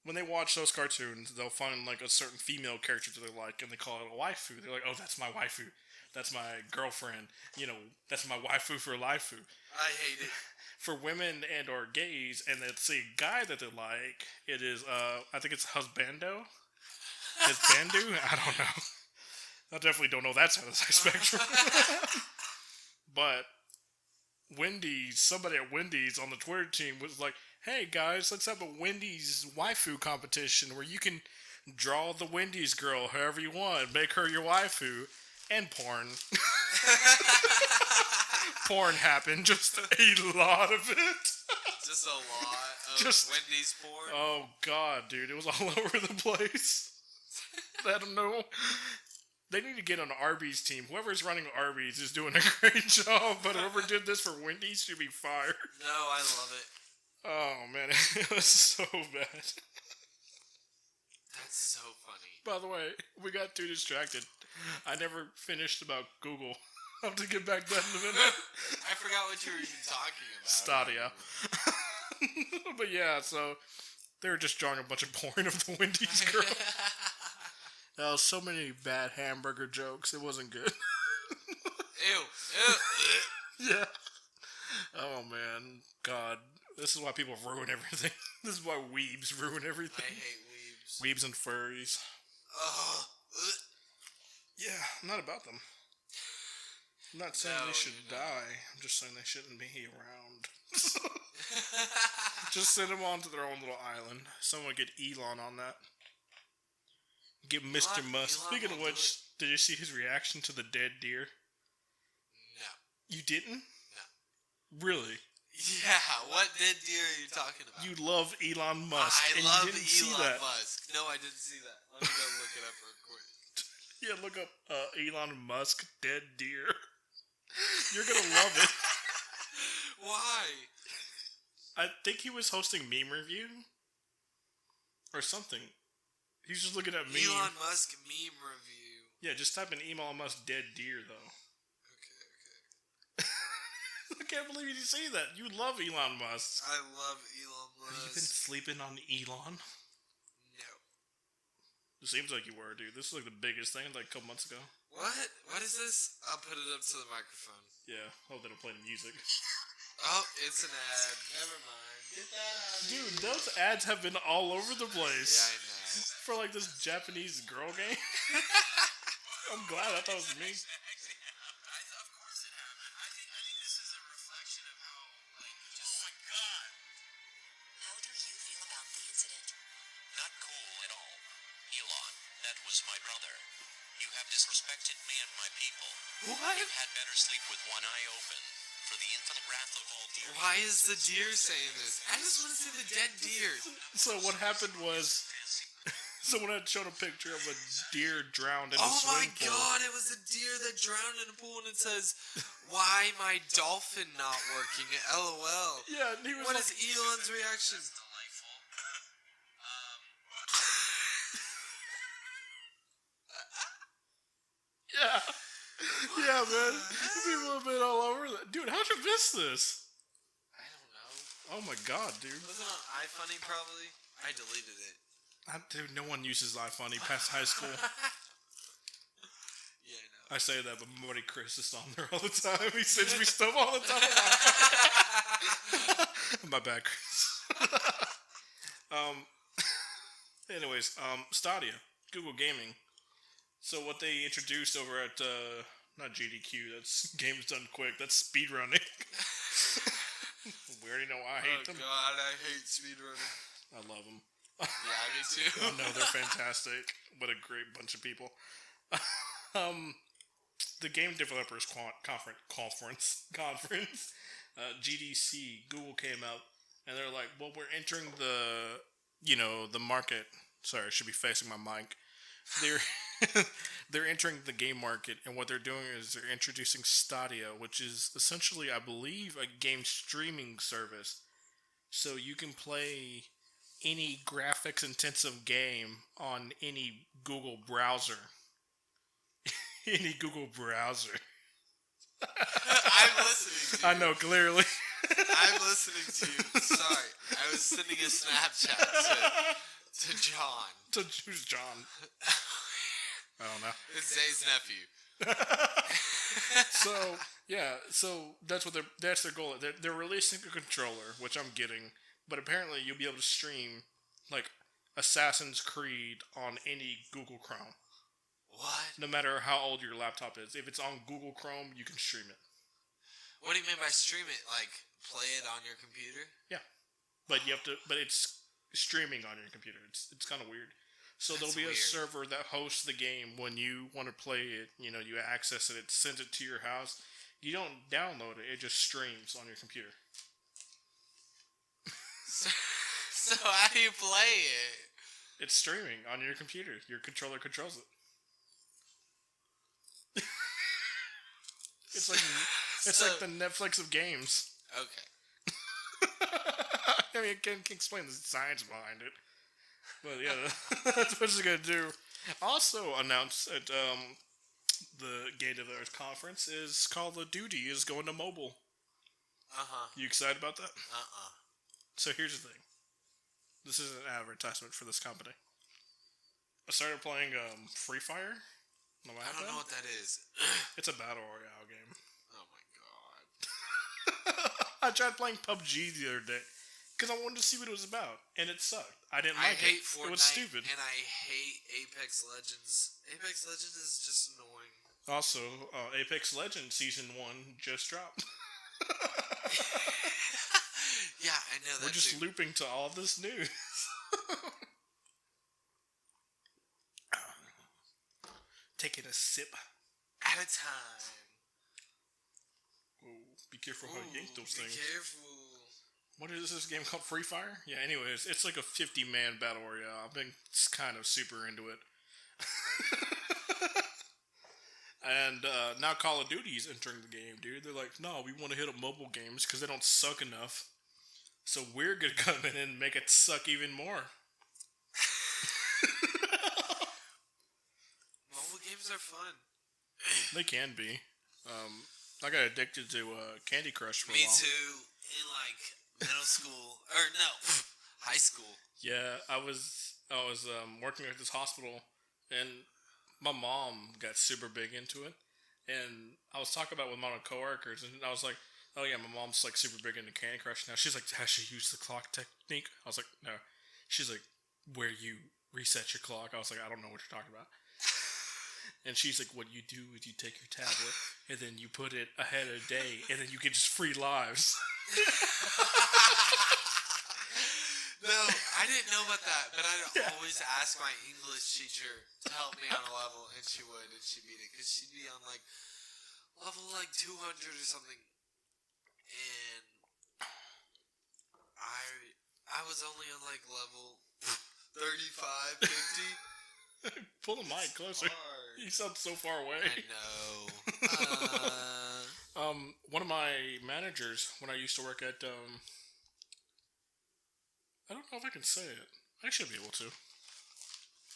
Speaker 2: when they watch those cartoons, they'll find like a certain female character that they like, and they call it a waifu. They're like, "Oh, that's my waifu. That's my girlfriend. You know, that's my waifu for lifu."
Speaker 1: I hate it.
Speaker 2: For women and or gays, and it's a guy that they like, it is I think it's husbando. Husbandu? I don't know. I definitely don't know that side of the spectrum. But Wendy's, somebody at Wendy's on the Twitter team was like, "Hey guys, let's have a Wendy's waifu competition where you can draw the Wendy's girl however you want, make her your waifu." And porn. Porn happened, just a lot of it.
Speaker 1: Just a lot of
Speaker 2: Just-
Speaker 1: Wendy's porn.
Speaker 2: Oh god, dude, it was all over the place. I don't know. They need to get on Arby's team. Whoever's running Arby's is doing a great job, but whoever did this for Wendy's should be fired.
Speaker 1: No, I love it.
Speaker 2: Oh man, it was so bad.
Speaker 1: That's so funny.
Speaker 2: By the way, we got too distracted. I never finished about Google. I'll have to get back to that in a minute.
Speaker 1: I forgot what you were even talking about.
Speaker 2: Stadia. But yeah, so they were just drawing a bunch of porn of the Wendy's girl. There was so many bad hamburger jokes. It wasn't good.
Speaker 1: Ew.
Speaker 2: Yeah. Oh man, God, this is why people ruin everything. This is why weebs ruin
Speaker 1: I
Speaker 2: everything.
Speaker 1: hate weebs.
Speaker 2: Weebs and furries.
Speaker 1: Ugh.
Speaker 2: Yeah, I'm not about them. I'm not saying they should die. I'm just saying they shouldn't be around. Just send them on to their own little island. Someone get Elon on that. Get Mr. Musk. Speaking of which, did you see his reaction to the dead deer?
Speaker 1: No.
Speaker 2: You didn't?
Speaker 1: No.
Speaker 2: Really?
Speaker 1: Yeah, what dead deer are you talking about?
Speaker 2: You love Elon Musk.
Speaker 1: I
Speaker 2: and
Speaker 1: love
Speaker 2: you didn't see that.
Speaker 1: Elon Musk. No, I didn't see that. Let me go look it up real quick.
Speaker 2: Yeah, look up Elon Musk dead deer. You're gonna love it.
Speaker 1: Why?
Speaker 2: I think he was hosting Meme Review or something. He's just looking at meme.
Speaker 1: Elon Musk meme review.
Speaker 2: Yeah, just type in Elon Musk dead deer though.
Speaker 1: Okay.
Speaker 2: I can't believe you didn't see that. You love Elon Musk.
Speaker 1: I love Elon Musk.
Speaker 2: Have you been sleeping on Elon?
Speaker 1: No.
Speaker 2: It seems like you were, dude. This is like the biggest thing like a couple months ago.
Speaker 1: What? What is this? I'll put it up to the microphone.
Speaker 2: Yeah, hope they don't play the music.
Speaker 1: Oh, it's an ad. Never mind. Get that out of here.
Speaker 2: Dude, those ads have been all over the place.
Speaker 1: Yeah, I know.
Speaker 2: For like this Japanese girl game. I'm glad. I thought it was me.
Speaker 3: Of course it happened. I think this is a reflection of how, just... Oh my god!
Speaker 4: How do you feel about the incident?
Speaker 3: Not cool at all. Elon, that was my brother. You have disrespected me and my people.
Speaker 1: What?
Speaker 3: You had better sleep with one eye open. For the infinite wrath of all deer.
Speaker 1: Why is the deer saying this? I just want to see the dead deer.
Speaker 2: So what happened was someone had shown a picture of a deer drowned in a
Speaker 1: Oh my
Speaker 2: swimming pool.
Speaker 1: god, it was a deer that drowned in a pool and it says, "Why my dolphin not working?" LOL.
Speaker 2: Yeah, and he was
Speaker 1: What
Speaker 2: like,
Speaker 1: is Elon's reaction?
Speaker 3: Delightful.
Speaker 2: yeah. Yeah, man. People have been all over that. Dude, how'd you miss this?
Speaker 1: I don't know.
Speaker 2: Oh my god, dude.
Speaker 1: Was it on iFunny probably? I deleted it.
Speaker 2: Dude, no one uses iFunny past high school.
Speaker 1: Yeah, I know.
Speaker 2: I say that, but my buddy Chris is on there all the time. He sends me stuff all the time. My bad, Chris. Anyways, Stadia, Google Gaming. So what they introduced over at not GDQ, that's Games Done Quick. That's speedrunning. We already know I hate them.
Speaker 1: Oh God, I hate speedrunning.
Speaker 2: I love them.
Speaker 1: Yeah, me too.
Speaker 2: I know they're fantastic. What a great bunch of people. The Game Developers Conference, GDC, Google came out, and they're like, well, we're entering the market. Sorry, I should be facing my mic. They're entering the game market, and what they're doing is they're introducing Stadia, which is essentially, I believe, a game streaming service. So you can play any graphics-intensive game on any Google browser. Any Google browser.
Speaker 1: I'm listening to you.
Speaker 2: I know, clearly.
Speaker 1: I'm listening to you. Sorry, I was sending a Snapchat to John.
Speaker 2: Who's John? I don't know.
Speaker 1: It's Zay's nephew.
Speaker 2: So that's their goal. They're releasing a controller, which I'm getting, but apparently you'll be able to stream like Assassin's Creed on any Google Chrome.
Speaker 1: What?
Speaker 2: No matter how old your laptop is, if it's on Google Chrome, you can stream it.
Speaker 1: What do you mean by stream it? Like play it on your computer?
Speaker 2: Yeah, but you have to. But it's streaming on your computer. It's kind of weird. So
Speaker 1: That's
Speaker 2: there'll be a
Speaker 1: weird.
Speaker 2: server that hosts the game when you want to play it. You know, you access it. It sends it to your house. You don't download it. It just streams on your computer.
Speaker 1: So how do you play it?
Speaker 2: It's streaming on your computer. Your controller controls it. It's like the Netflix of games.
Speaker 1: Okay.
Speaker 2: I mean, I can't explain the science behind it. But yeah, that's what it's going to do. Also announced at the Game Developers Conference is Call of Duty is going to mobile. You excited about that? So here's the thing. This is an advertisement for this company. I started playing Free Fire.
Speaker 1: I don't know what that is.
Speaker 2: It's a battle royale game.
Speaker 1: Oh my God.
Speaker 2: I tried playing PUBG the other day because I wanted to see what it was about, and it sucked. I didn't like it.
Speaker 1: I hate Fortnite.
Speaker 2: It was stupid.
Speaker 1: And I hate Apex Legends. Apex Legends is just annoying.
Speaker 2: Also, Apex Legends Season 1 just dropped.
Speaker 1: Yeah, I know that.
Speaker 2: We're just
Speaker 1: too.
Speaker 2: looping to all this news. Taking a sip.
Speaker 1: At a time.
Speaker 2: Ooh, be careful how you yank those
Speaker 1: Be
Speaker 2: things.
Speaker 1: careful.
Speaker 2: What is this game called? Free Fire? Yeah, anyways, it's like a 50-man battle royale. I've been kind of super into it. And now Call of Duty is entering the game, dude. They're like, no, we want to hit up mobile games because they don't suck enough. So we're going to come in and make it suck even more.
Speaker 1: Mobile games are fun.
Speaker 2: They can be. I got addicted to Candy Crush for a
Speaker 1: Me
Speaker 2: while.
Speaker 1: too. In like middle school. Or no, high school.
Speaker 2: Yeah, I was working at this hospital, and my mom got super big into it, and I was talking about it with my coworkers, and I was like, "Oh yeah, my mom's like super big into Candy Crush now." She's like, "Has she used the clock technique?" I was like, "No." She's like, "Where you reset your clock?" I was like, "I don't know what you're talking about." And she's like, "What you do is you take your tablet and then you put it ahead of the day, and then you get just free lives."
Speaker 1: No, I didn't know about that, but I'd always ask my English teacher to help me on a level, and she would, and she'd beat it, because she'd be on like level like 200 or something, and I was only on like level 35, 50.
Speaker 2: Pull the mic closer.
Speaker 1: Hard.
Speaker 2: You sound so far away.
Speaker 1: I know.
Speaker 2: One of my managers when I used to work at I don't know if I can say it. I should be able to.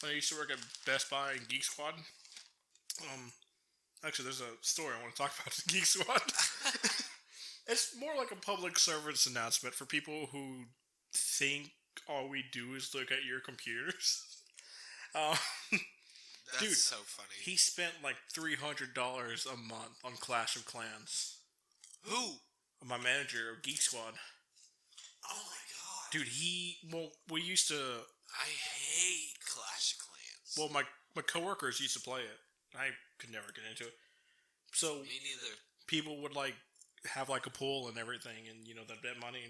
Speaker 2: When I used to work at Best Buy and Geek Squad. Actually, there's a story I want to talk about the Geek Squad. It's more like a public service announcement for people who think all we do is look at your computers.
Speaker 1: That's
Speaker 2: Dude,
Speaker 1: so funny.
Speaker 2: he spent like $300 a month on Clash of Clans.
Speaker 1: Who?
Speaker 2: My manager of Geek Squad.
Speaker 1: Oh my god.
Speaker 2: Dude, we used to...
Speaker 1: I hate Clash of Clans.
Speaker 2: Well, my coworkers used to play it. I could never get into it. So,
Speaker 1: me neither.
Speaker 2: people would like have like a pool and everything, and they'd bet money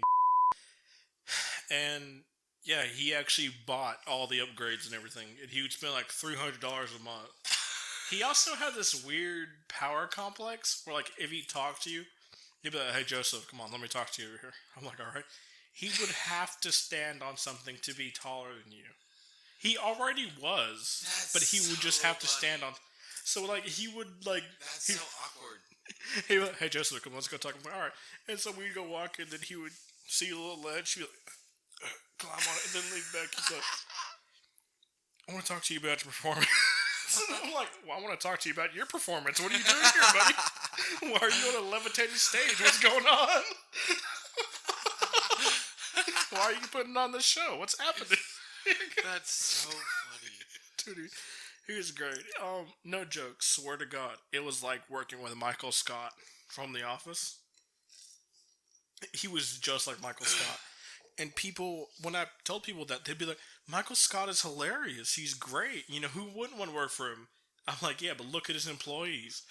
Speaker 2: and yeah, he actually bought all the upgrades and everything, and he would spend like $300 a month. He also had this weird power complex where, like, if he talked to you, he'd be like, "Hey Joseph, come on, let me talk to you over here." I'm like, "All right." He would have to stand on something to be taller than you. He already was, but he would just have to stand on. So, like, he would, like...
Speaker 1: That's so awkward.
Speaker 2: He would, "Hey, Joseph, come on, let's go talk." I'm like, "All right." And so we'd go walk, and then he would see a little ledge. He'd be like, climb on it, and then lean back. He's like, "I want to talk to you about your performance." And I'm like, "Well, I want to talk to you about your performance. What are you doing here, buddy? Why are you on a levitating stage? What's going on? Why are you putting on this show? What's happening?"
Speaker 1: That's so funny.
Speaker 2: Dude, he was great. No joke, swear to God, it was like working with Michael Scott from The Office. He was just like Michael Scott. And people, when I told people that, they'd be like, "Michael Scott is hilarious. He's great. Who wouldn't want to work for him?" I'm like, "Yeah, but look at his employees.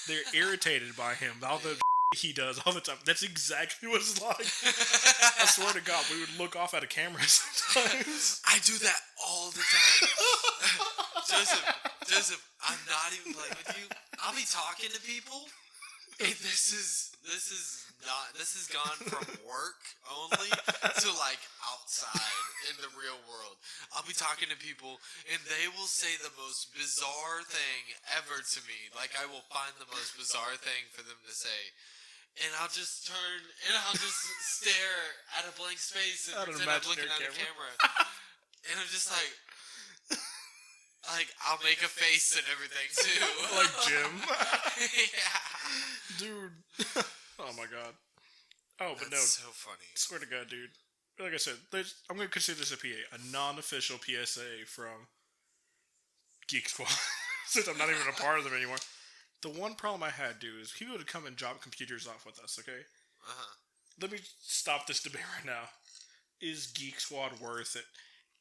Speaker 2: They're irritated by him. All the he does all the time." That's exactly what it's like. I swear to God, we would look off at a camera sometimes.
Speaker 1: I do that all the time. Joseph, I'm not even playing with you. I'll be talking to people, and this has gone from work only to like outside in the real world. I'll be talking to people, and they will say the most bizarre thing ever to me. Like, I will find the most bizarre thing for them to say. And I'll just turn, and I'll just stare at a blank space and pretend I'm looking at a camera. And I'm just like, I'll make a face and everything, too.
Speaker 2: Like Jim.
Speaker 1: Yeah.
Speaker 2: Dude. Oh, my God. Oh, but
Speaker 1: That's
Speaker 2: no.
Speaker 1: so funny.
Speaker 2: Swear to God, dude. Like I said, I'm going to consider this a PA, a non-official PSA from Geek Squad. Since I'm not even a part of them anymore. The one problem I had, dude, is people would come and drop computers off with us, okay?
Speaker 1: Uh-huh.
Speaker 2: Let me stop this debate right now. Is Geek Squad worth it?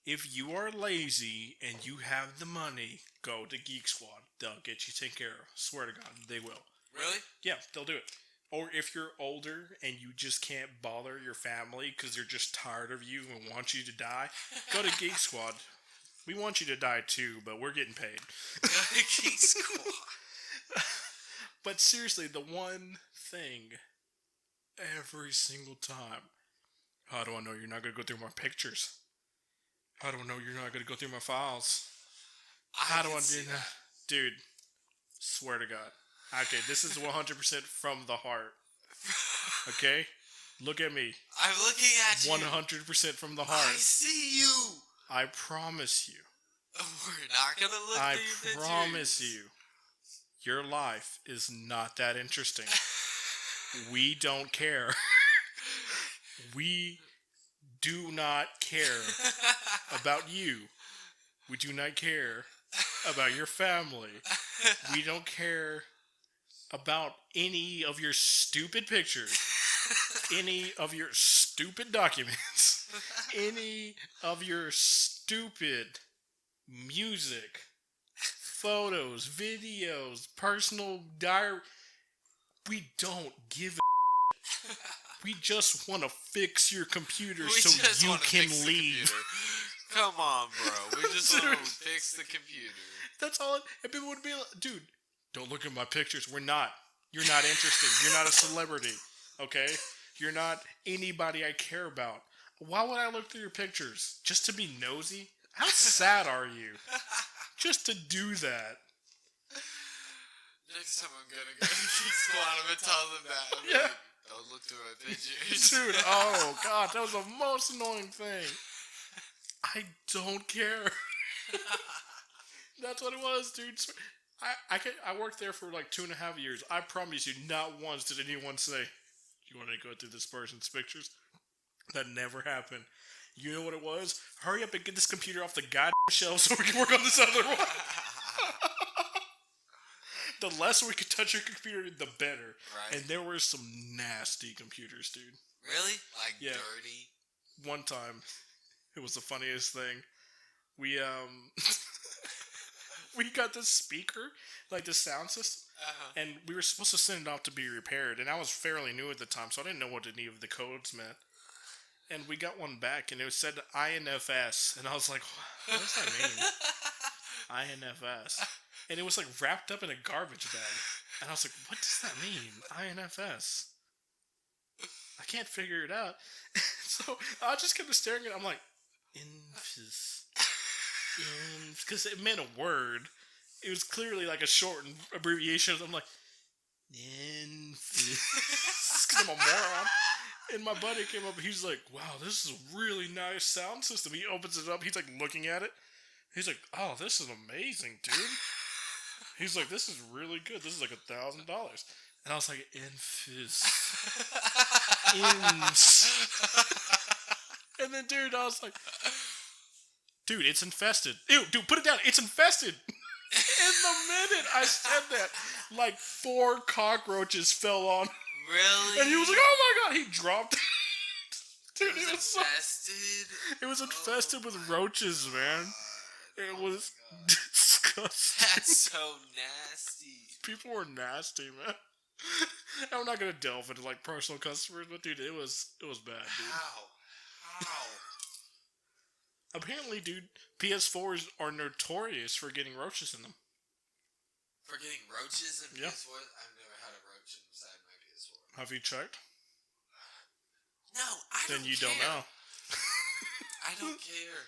Speaker 2: If you are lazy and you have the money, go to Geek Squad. They'll get you taken care of. Swear to God, they will.
Speaker 1: Really?
Speaker 2: Yeah, they'll do it. Or if you're older and you just can't bother your family because they're just tired of you and want you to die, go to Geek Squad. We want you to die too, but we're getting paid.
Speaker 1: Geek Squad.
Speaker 2: But seriously, the one thing every single time, how do I know you're not going to go through my pictures? How do I know you're not going to go through my files? How do I do that? Dude, swear to God. Okay, this is 100% from the heart. Okay? Look at me.
Speaker 1: I'm looking at you.
Speaker 2: 100% from the heart.
Speaker 1: I see you.
Speaker 2: I promise you.
Speaker 1: We're not going to look
Speaker 2: I
Speaker 1: through your pictures.
Speaker 2: promise you. Your life is not that interesting. We don't care. We do not care about you. We do not care about your family. We don't care about any of your stupid pictures, any of your stupid documents, any of your stupid music, photos, videos, personal diary. We don't give a We just want to fix your computer so you can leave.
Speaker 1: Come on, bro. We just want to fix the computer.
Speaker 2: That's all. And people would be like, "Dude, don't look at my pictures. We're not. You're not interesting. You're not a celebrity. Okay? You're not anybody I care about. Why would I look through your pictures? Just to be nosy? How sad are you? Just to do that."
Speaker 1: Next time I'm gonna go to Geek Squad, I'm gonna tell them that. I'm
Speaker 2: Yeah.
Speaker 1: like, don't look through my pictures.
Speaker 2: Dude, oh god, that was the most annoying thing. I don't care. That's what it was, dude. I worked there for like 2.5 years. I promise you, not once did anyone say, "You want to go through this person's pictures?" That never happened. You know what it was? Hurry up and get this computer off the goddamn shelf so we can work on this other one. The less we could touch your computer, the better.
Speaker 1: Right.
Speaker 2: And there were some nasty computers, dude.
Speaker 1: Really? Like
Speaker 2: Yeah.
Speaker 1: dirty?
Speaker 2: One time, it was the funniest thing. We we got this speaker, like the sound system, and we were supposed to send it off to be repaired. And I was fairly new at the time, so I didn't know what any of the codes meant. And we got one back, and it said INFS, and I was like, "What does that mean?" INFS, and it was like wrapped up in a garbage bag, and I was like, "What does that mean? INFS?" I can't figure it out. So I just kept staring at it. I'm like, because it meant a word. It was clearly like a shortened abbreviation. I'm like, because I'm a moron. And my buddy came up and he's like, wow, this is a really nice sound system. He opens it up. He's like looking at it. He's like, oh, this is amazing, dude. He's like, this is really good. This is like $1,000. And I was like, And then, dude, I was like, dude, it's infested. Ew, dude, put it down. It's infested. And the minute I said that, like 4 cockroaches fell on.
Speaker 1: Really?
Speaker 2: And he was like, oh my god, he dropped it. Dude,
Speaker 1: it was infested?
Speaker 2: It was infested with roaches, man. It was disgusting.
Speaker 1: That's so nasty.
Speaker 2: People were nasty, man. I'm not gonna delve into like personal customers, but dude, it was bad, dude.
Speaker 1: How?
Speaker 2: Apparently, dude, PS4s are notorious for getting roaches in them.
Speaker 1: For getting roaches in
Speaker 2: Yeah.
Speaker 1: PS4? I've never had a roach inside my PS4.
Speaker 2: Have you checked?
Speaker 1: No, I
Speaker 2: Then
Speaker 1: don't
Speaker 2: you
Speaker 1: care.
Speaker 2: don't know.
Speaker 1: I don't care.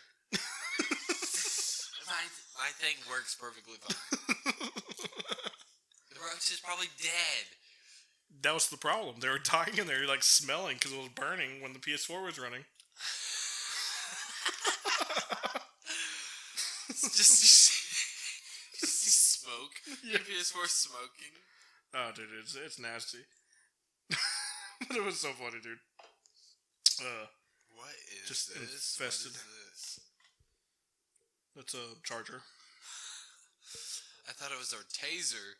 Speaker 1: My thing works perfectly fine. The roach is probably dead.
Speaker 2: That was the problem. They were dying and they were like smelling because it was burning when the PS4 was running.
Speaker 1: Just you see smoke.
Speaker 2: Yeah.
Speaker 1: Your PS4 smoking.
Speaker 2: Oh, dude, it's nasty. But it was so funny, dude.
Speaker 1: What is
Speaker 2: Just
Speaker 1: this?
Speaker 2: infested.
Speaker 1: What is this?
Speaker 2: That's a charger.
Speaker 1: I thought it was a taser.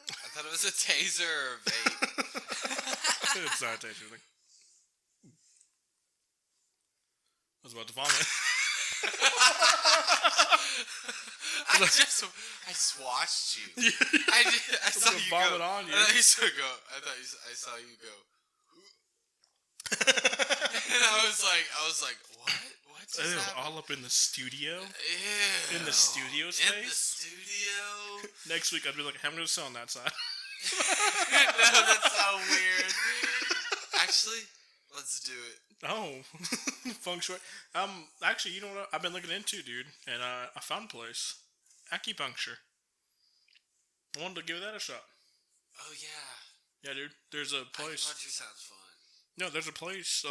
Speaker 1: I thought it was a taser or a vape.
Speaker 2: It's not a taser thing. I was about to vomit.
Speaker 1: I just watched you. I saw you
Speaker 2: vomit
Speaker 1: go.
Speaker 2: on you.
Speaker 1: I thought you saw go. I saw you go. And I was like, what? What just
Speaker 2: Ew,
Speaker 1: happened?
Speaker 2: all up in the studio?
Speaker 1: Ew.
Speaker 2: In the studio space?
Speaker 1: In the studio?
Speaker 2: Next week I'd be like, how many on that side?
Speaker 1: No, that's so weird. Actually, let's do it.
Speaker 2: Oh. Feng Shui. Actually, you know what I've been looking into, dude? And I found a place. Acupuncture. I wanted to give that a shot.
Speaker 1: Oh, yeah.
Speaker 2: Yeah, dude. There's a place.
Speaker 1: Acupuncture sounds fun.
Speaker 2: No, there's a place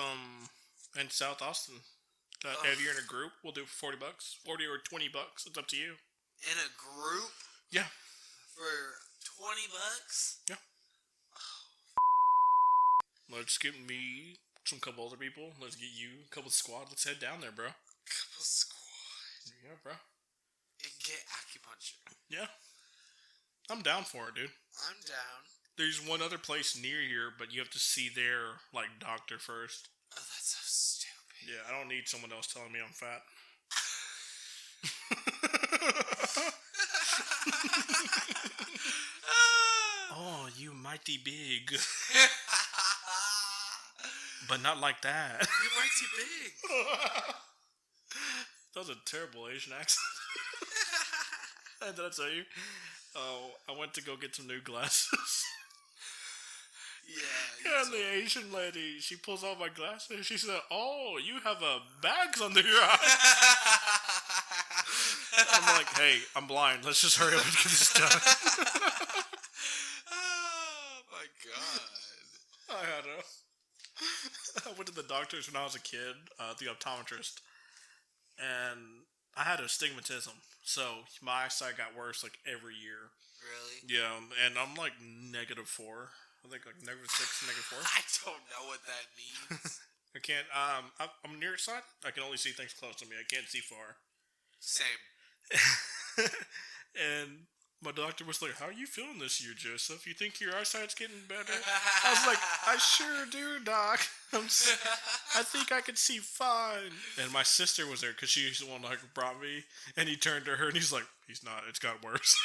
Speaker 2: in South Austin that if you're in a group, we'll do it for $40, $40 or $20. It's up to you.
Speaker 1: In a group?
Speaker 2: Yeah.
Speaker 1: For $20?
Speaker 2: Yeah. Let's get me some couple other people. Let's get you a couple squad. Let's head down there, bro.
Speaker 1: Couple squad.
Speaker 2: Yeah, bro.
Speaker 1: And get acupuncture.
Speaker 2: Yeah. I'm down for it, dude.
Speaker 1: I'm down.
Speaker 2: There's one other place near here, but you have to see their like doctor first.
Speaker 1: Oh, that's so stupid.
Speaker 2: Yeah, I don't need someone else telling me I'm fat. Oh, you mighty big. But not like that.
Speaker 1: You're mighty big.
Speaker 2: That was a terrible Asian accent. Did I tell you? Oh, I went to go get some new glasses.
Speaker 1: Yeah.
Speaker 2: And the Asian lady, she pulls off my glasses and she said, oh, you have bags under your eyes. I'm like, hey, I'm blind. Let's just hurry up and get this done.
Speaker 1: Oh, my God.
Speaker 2: I went to the doctor's when I was a kid, the optometrist, and I had astigmatism, so my eyesight got worse like every year.
Speaker 1: Really?
Speaker 2: Yeah, and I'm like -4. I think like -6, -4.
Speaker 1: I don't know what that means.
Speaker 2: I can't. I'm nearsighted. I can only see things close to me. I can't see far.
Speaker 1: Same.
Speaker 2: And My doctor was like, "How are you feeling this year, Joseph? You think your eyesight's getting better?" I was like, "I sure do, Doc. I think I can see fine." And my sister was there because she's the one who brought me. And he turned to her and he's like, "He's not. It's got worse."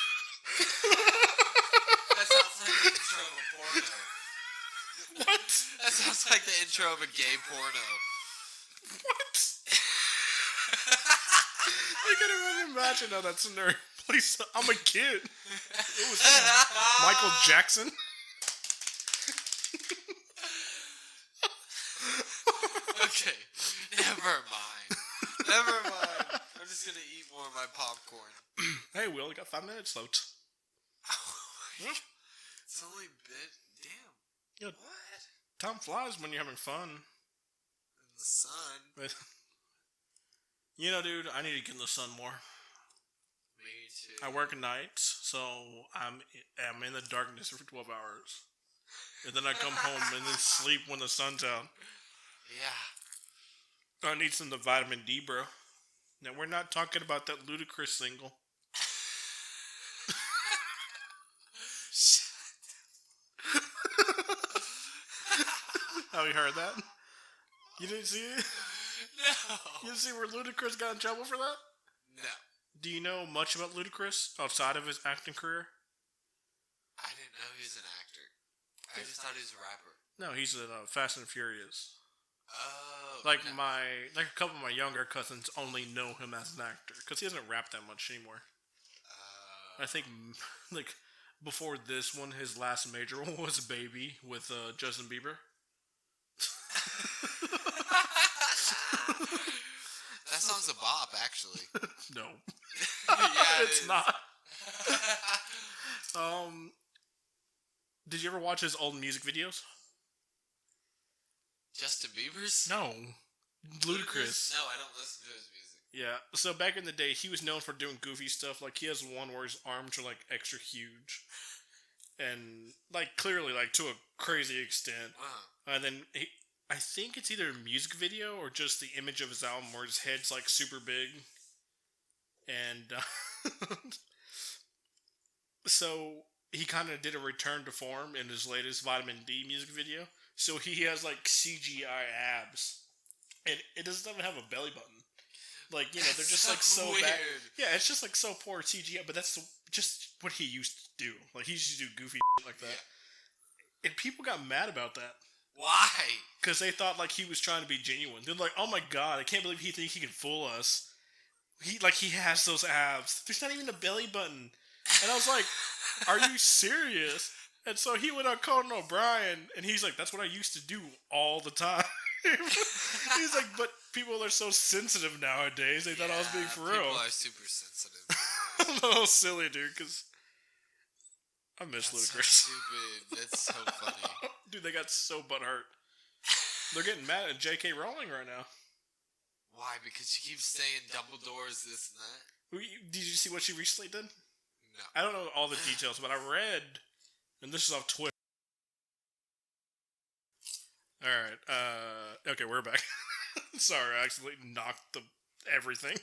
Speaker 1: That sounds like the intro of a porno.
Speaker 2: What?
Speaker 1: That sounds like the intro of a gay porno.
Speaker 2: What? I can't even imagine how that scenario plays. I'm a kid. It was Michael Jackson.
Speaker 1: Okay, never mind. Never mind. I'm just gonna eat more of my popcorn.
Speaker 2: Hey, we only got 5 minutes left.
Speaker 1: It's only been damn.
Speaker 2: Yeah,
Speaker 1: What?
Speaker 2: time flies when you're having fun.
Speaker 1: In the sun.
Speaker 2: But, you know, dude, I need to get in the sun more.
Speaker 1: Me too.
Speaker 2: I work nights, so I'm in the darkness for 12 hours. And then I come home and then sleep when the sun's out.
Speaker 1: Yeah.
Speaker 2: I need some of the vitamin D, bro. Now, we're not talking about that ludicrous single. Have you heard that? You didn't see it?
Speaker 1: No.
Speaker 2: You didn't see where Ludacris got in trouble for that?
Speaker 1: No.
Speaker 2: Do you know much about Ludacris outside of his acting career?
Speaker 1: I didn't know he was an actor. I just thought he was a rapper.
Speaker 2: No, he's in Fast and Furious.
Speaker 1: Oh.
Speaker 2: Like
Speaker 1: no.
Speaker 2: a couple of my younger cousins only know him as an actor because he doesn't rap that much anymore. I think like before this one, his last major one was "Baby" with Justin Bieber.
Speaker 1: That song's a bop, actually.
Speaker 2: No,
Speaker 1: Yeah,
Speaker 2: it's not. Did you ever watch his old music videos?
Speaker 1: Justin Bieber's?
Speaker 2: No, Ludacris.
Speaker 1: No, I don't listen to his music.
Speaker 2: Yeah, so back in the day, he was known for doing goofy stuff. Like, he has one where his arms are, like, extra huge. And, like, clearly, like, to a crazy extent. And then, I think it's either a music video or just the image of his album where his head's, like, super big. And, so, he kind of did a return to form in his latest Vitamin D music video. So, he has, like, CGI abs. And it doesn't even have a belly button. Like, you know, they're just, like, so
Speaker 1: weird.
Speaker 2: bad. Yeah, it's just, like, so poor CGI, but that's just what he used to do. Like, he used to do goofy shit like that. Yeah. And people got mad about that.
Speaker 1: Why?
Speaker 2: Because they thought, like, he was trying to be genuine. They're like, oh my god, I can't believe he thinks he can fool us. He has those abs. There's not even a belly button. And I was like, are you serious? And so he went on Conan O'Brien, and he's like, that's what I used to do all the time. He's like, but people are so sensitive nowadays. They thought I was being for real.
Speaker 1: People are super sensitive.
Speaker 2: I'm a little silly, dude, because I miss Ludacris.
Speaker 1: So stupid. That's so funny.
Speaker 2: Dude, they got so butthurt. They're getting mad at J.K. Rowling right now.
Speaker 1: Why? Because she keeps saying Dumbledore's this and that?
Speaker 2: Did you see what she recently did?
Speaker 1: No.
Speaker 2: I don't know all the details, but I read, and this is off Twitter. Alright, okay, we're back. Sorry, I accidentally knocked everything.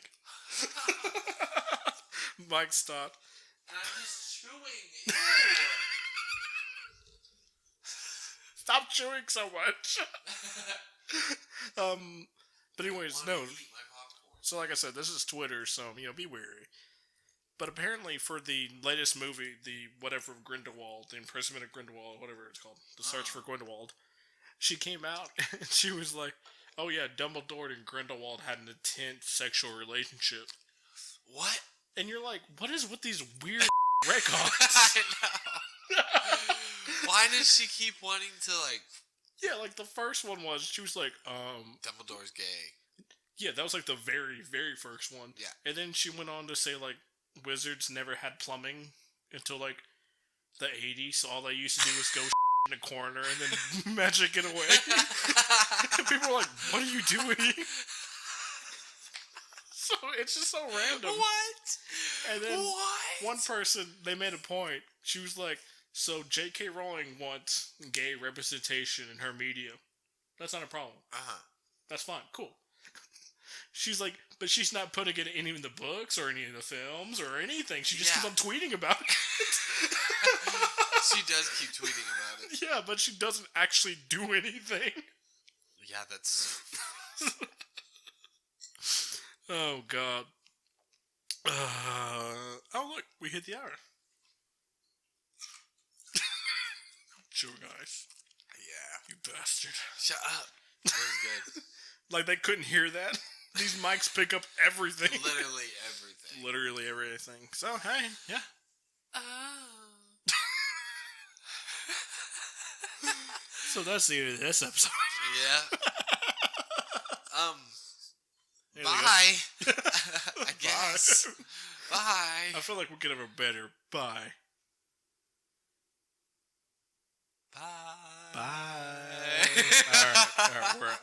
Speaker 2: Mike, stop.
Speaker 1: I'm just chewing. Ew.
Speaker 2: Stop chewing so much. But anyways, no. So like I said, this is Twitter, so, you know, be wary. But apparently for the latest movie, the whatever of Grindelwald, the imprisonment of Grindelwald, whatever it's called, the search for Grindelwald, she came out and she was like, oh yeah, Dumbledore and Grindelwald had an intense sexual relationship.
Speaker 1: What?
Speaker 2: And you're like, what is with these weird records?
Speaker 1: I know. Why does she keep wanting to, like...
Speaker 2: Yeah, like the first one was, she was like,
Speaker 1: Dumbledore's gay.
Speaker 2: Yeah, that was like the very, very first one.
Speaker 1: Yeah.
Speaker 2: And then she went on to say, like, wizards never had plumbing until, like, the 80s, so all they used to do was go in a corner and then magic it away. And people were like, what are you doing? So, it's just so random.
Speaker 1: What?
Speaker 2: And then
Speaker 1: what?
Speaker 2: one person, they made a point. She was like, so J.K. Rowling wants gay representation in her media. That's not a problem.
Speaker 1: Uh-huh.
Speaker 2: That's fine. Cool. She's like, but she's not putting it in any of the books or any of the films or anything. She just
Speaker 1: Yeah.
Speaker 2: keeps on tweeting about it.
Speaker 1: She does keep tweeting about it.
Speaker 2: Yeah, but she doesn't actually do anything.
Speaker 1: Yeah, that's...
Speaker 2: Oh, God. Oh, look, we hit the hour. Sure, guys.
Speaker 1: Yeah.
Speaker 2: You bastard.
Speaker 1: Shut up. That was good.
Speaker 2: Like, they couldn't hear that. These mics pick up everything.
Speaker 1: Literally everything.
Speaker 2: Literally everything. So, hey, yeah. So that's the end of this episode.
Speaker 1: Yeah.
Speaker 2: There we go.
Speaker 1: Bye. I guess. Bye.
Speaker 2: I feel like we could have a better bye.
Speaker 1: Bye.
Speaker 2: Bye. All right, we're out.